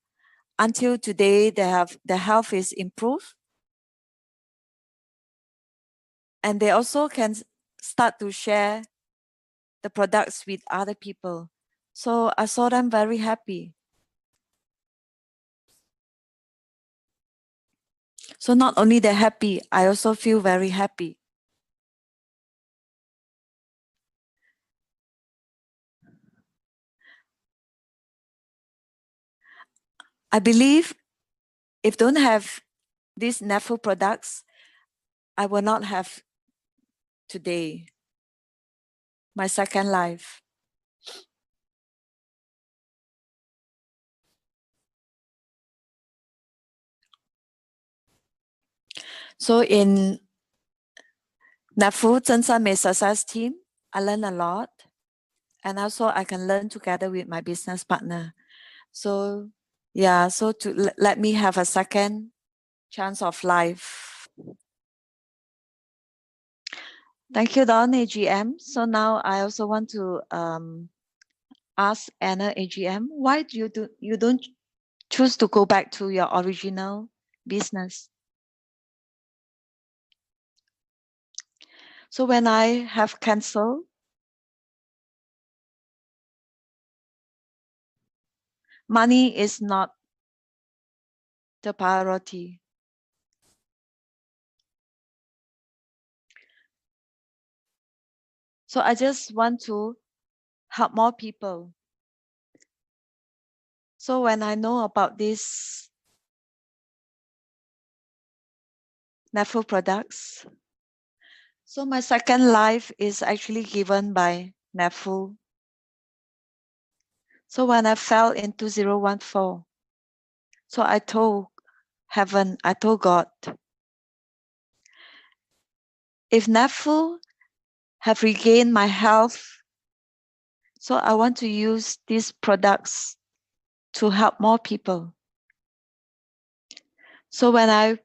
until today, their health is improved. And they also can start to share the products with other people. So I saw them very happy. So not only they're happy, I also feel very happy. I believe if don't have these NAFU products, I will not have today, my second life. So in NAFU Zhen San Mei Success Team, I learn a lot. And also I can learn together with my business partner. So yeah, so to let me have a second chance of life. Thank you, Don AGM. So now I also want to ask Anna AGM, why do you don't choose to go back to your original business? So when I have canceled, money is not the priority. So I just want to help more people. So when I know about this NAFU products, so my second life is actually given by NAFU. So when I fell in 2014, so I told heaven, I told God, if NAFU have regained my health, so I want to use these products to help more people. So when I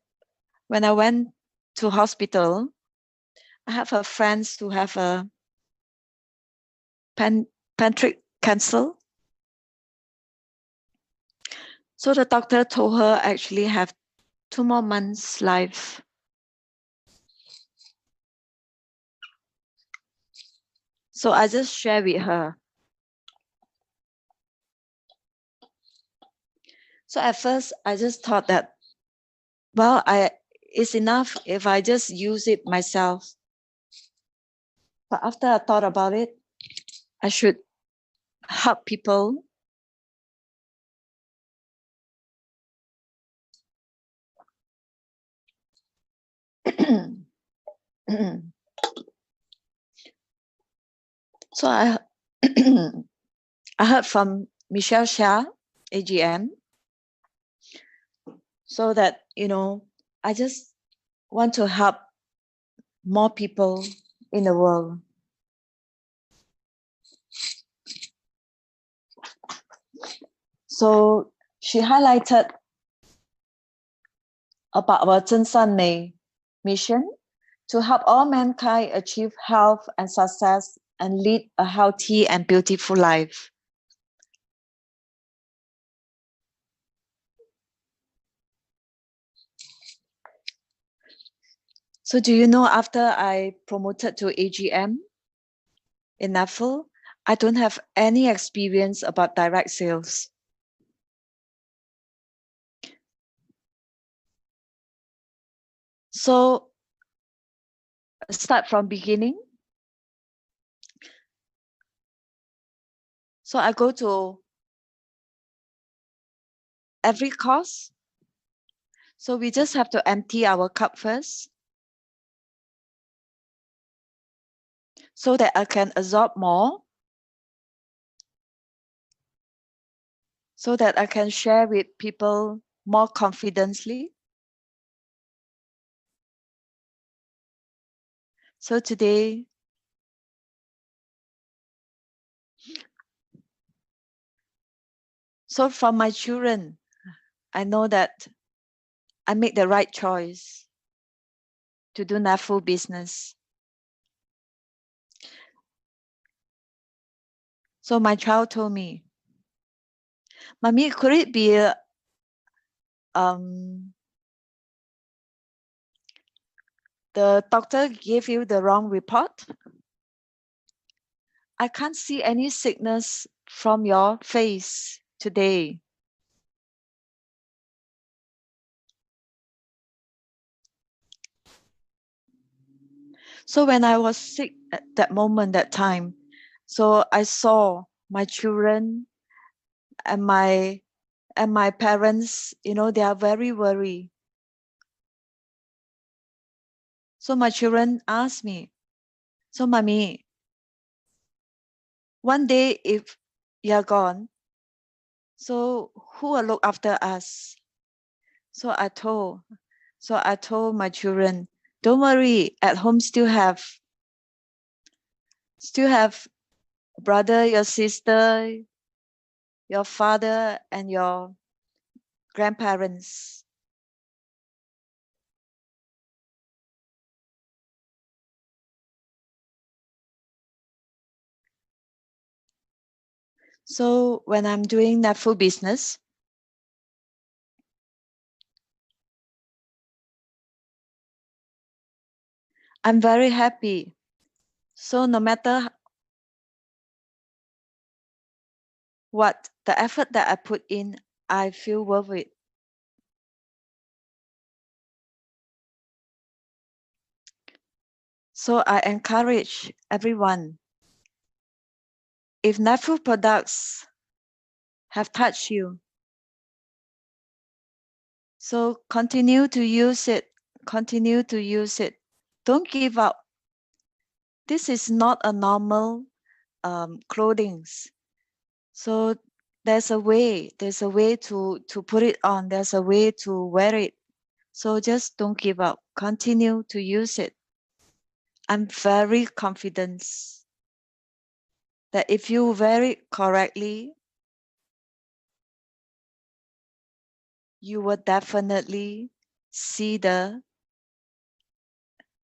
went to hospital, I have a friend who have a pancreatic cancer. So the doctor told her actually have 2 more months life. So I just share with her. So at first I just thought that, well, it's enough if I just use it myself. But after I thought about it, I should help people. So I heard from Michelle Xia, AGM, so that, I just want to help more people in the world. So she highlighted about our Zhen San Mei mission to help all mankind achieve health and success and lead a healthy and beautiful life. So do you know, after I promoted to AGM in NAFL, I don't have any experience about direct sales. So start from beginning. So I go to every course. So we just have to empty our cup first so that I can absorb more, so that I can share with people more confidently. So today, so from my children, I know that I make the right choice to do NAFU business. So my child told me, Mommy, could it be the doctor gave you the wrong report? I can't see any sickness from your face today. So when I was sick at that moment, that time, so I saw my children and my parents, they are very worried. So my children asked me, so Mommy, one day if you're gone, so who will look after us? So I told my children, don't worry, at home still have brother, your sister, your father, and your grandparents. So when I'm doing that food business, I'm very happy. So no matter what the effort that I put in, I feel worth it. So I encourage everyone, if NAFU products have touched you, so continue to use it. Continue to use it. Don't give up. This is not a normal clothing. So there's a way to put it on, there's a way to wear it. So just don't give up, continue to use it. I'm very confident that if you wear it correctly, you will definitely see the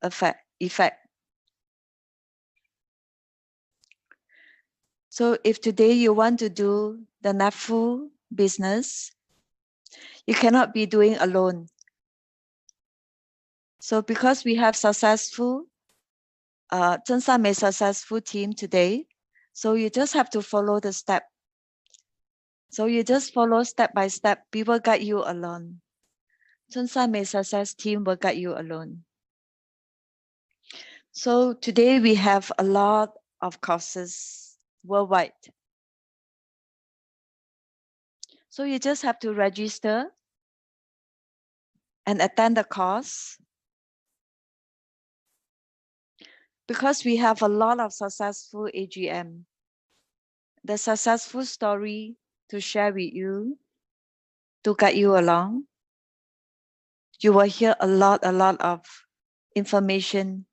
effect. So if today you want to do the NAFU business, you cannot be doing alone. So because we have successful, Zhen San Mei successful team today, so you just have to follow the step. So you just follow step by step. We will guide you along. Zhen San Mei success team will guide you alone. So today we have a lot of courses worldwide. So you just have to register and attend the course. Because we have a lot of successful AGM, the successful story to share with you, to guide you along. You will hear a lot of information.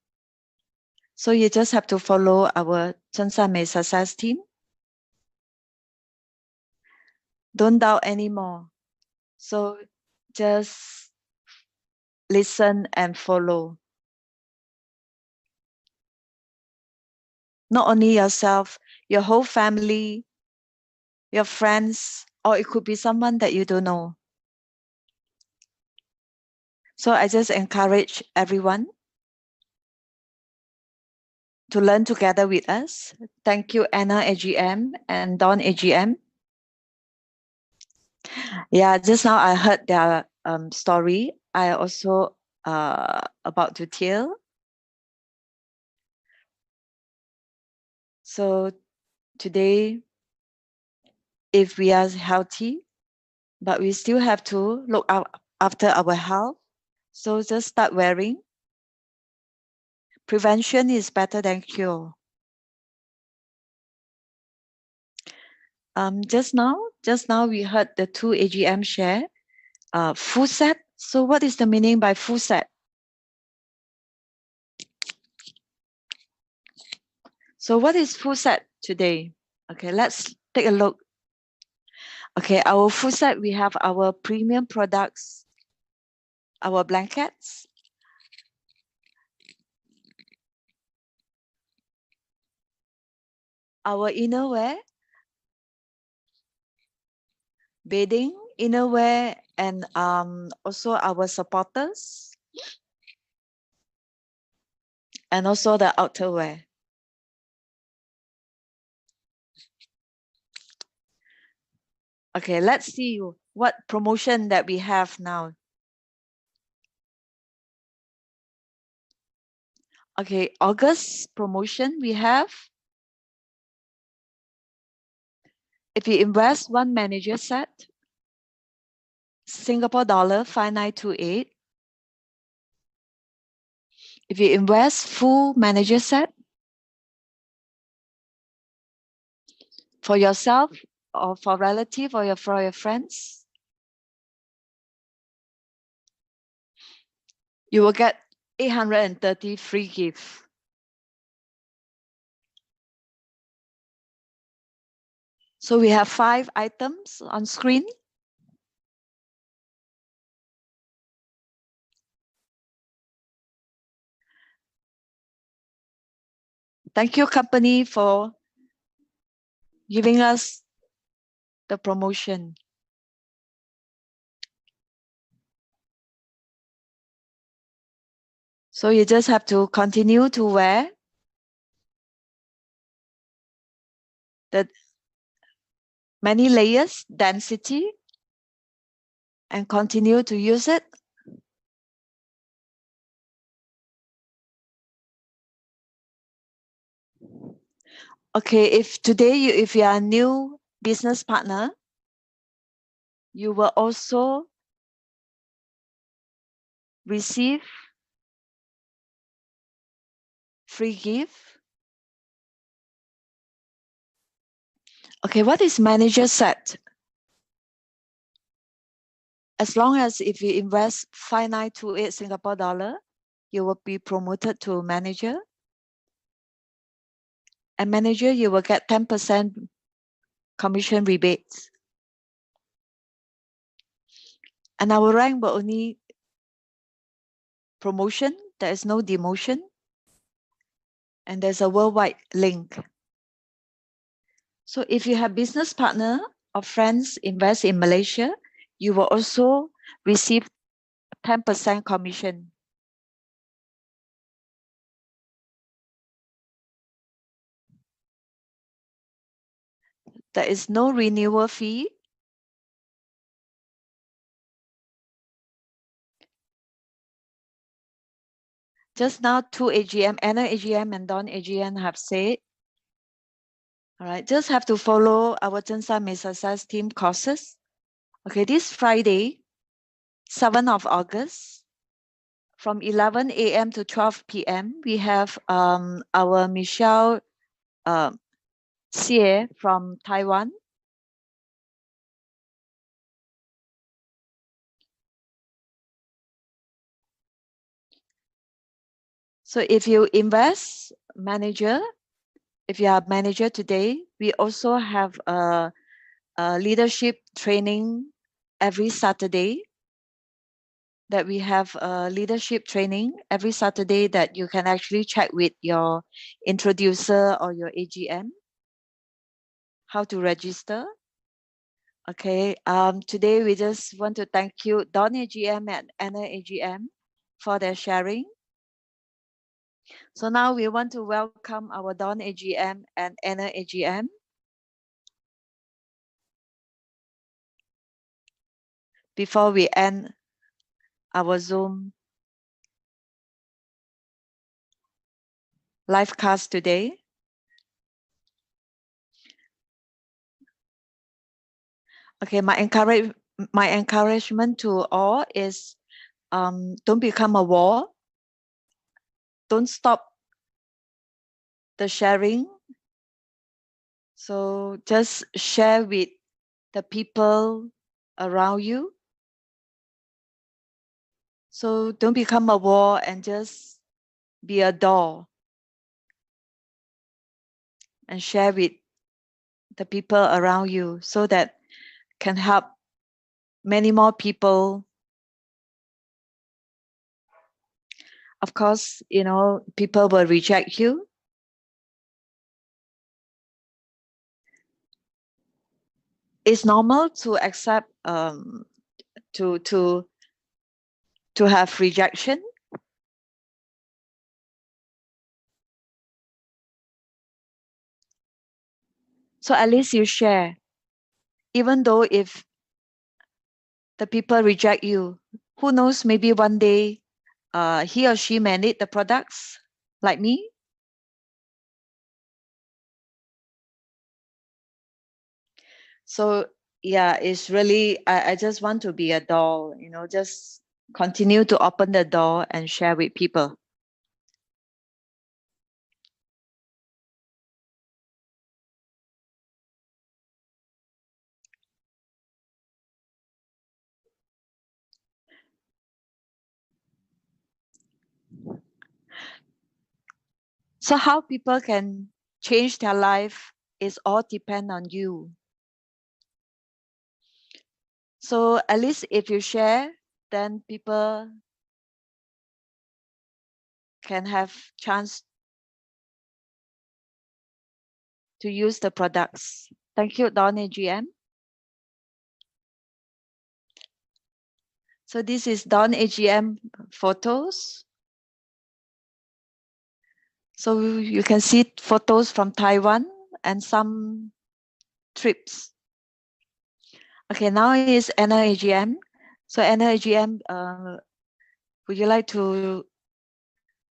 So you just have to follow our Zhen San Mei success team. Don't doubt anymore. So just listen and follow. Not only yourself, your whole family, your friends, or it could be someone that you don't know. So I just encourage everyone to learn together with us. Thank you, Anna AGM and Don AGM. Yeah, just now I heard their story. I also about to tell. So today, if we are healthy, but we still have to look out after our health. So just start wearing. Prevention is better than cure. Just now we heard the two AGM share full set. So what is the meaning by full set? So what is full set today? Okay, let's take a look. Okay, our full set, we have our premium products, our blankets, our innerwear, bedding, innerwear, and also our supporters, and also the outerwear. Okay, let's see what promotion that we have now. Okay, August promotion we have. If you invest one manager set, Singapore dollar 5928. If you invest full manager set for yourself or for relative or for your friends, you will get 830 free gift. So we have 5 items on screen. Thank you, company, for giving us the promotion. So you just have to continue to wear the many layers density and continue to use it. Okay, if today if you are a new business partner, you will also receive free gift. Okay, what is manager set? As long as if you invest 5928 Singapore dollar, you will be promoted to manager. And manager, you will get 10% commission rebates. And our rank will only promotion, there is no demotion. And there's a worldwide link. So if you have business partner or friends invest in Malaysia, you will also receive 10% commission. There is no renewal fee. Just now, two AGM, Anna AGM and Don AGM have said, all right, just have to follow our Zhenshan May Success team courses. Okay, this Friday, 7th of August, from 11 a.m. to 12 p.m., we have our Michelle Xie from Taiwan. So if you invest manager, if you are a manager today, we also have a leadership training every Saturday. That we have a leadership training every Saturday that you can actually check with your introducer or your AGM how to register. Okay, today we just want to thank you, Don AGM and Anna AGM, for their sharing. So now we want to welcome our Don AGM and Anna AGM. Before we end our Zoom live cast today. Okay, my encouragement to all is don't become a wall. Don't stop the sharing. So just share with the people around you. So don't become a wall and just be a door and share with the people around you so that can help many more people. Of course, you know, people will reject you. It's normal to accept to have rejection. So at least you share, even though if the people reject you, who knows, maybe one day he or she may need the products like me. So yeah, it's really, I just want to be a door, you know, just continue to open the door and share with people. So how people can change their life is all depend on you. So at least if you share, then people can have chance to use the products. Thank you, Don AGM. So this is Don AGM photos. So you can see photos from Taiwan and some trips. Okay, now is Anna AGM. So Anna AGM, would you like to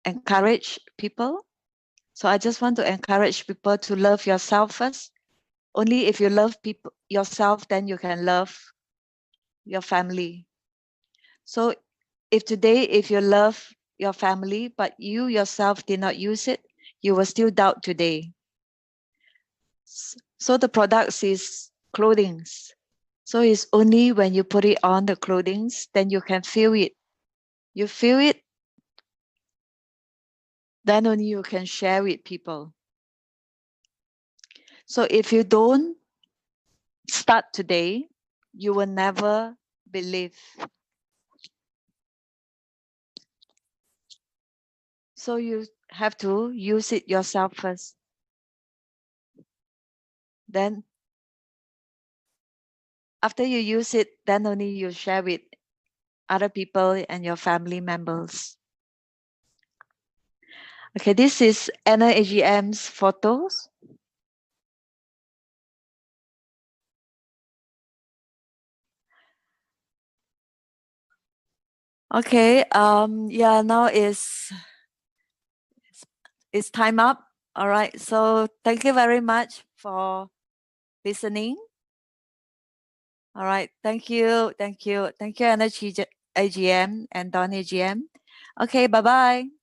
encourage people? So I just want to encourage people to love yourself first. Only if you love people yourself, then you can love your family. So if today, if you love your family, but you yourself did not use it, you will still doubt today. So the products is clothing. So it's only when you put it on the clothing, then you can feel it. You feel it, then only you can share with people. So if you don't start today, you will never believe. So you have to use it yourself first. Then after you use it, then only you share with other people and your family members. Okay, this is Anna AGM's photos. Okay, yeah, now it's time up. All right, so thank you very much for listening. All right, thank you, Anna AGM and Don AGM. Okay, bye-bye.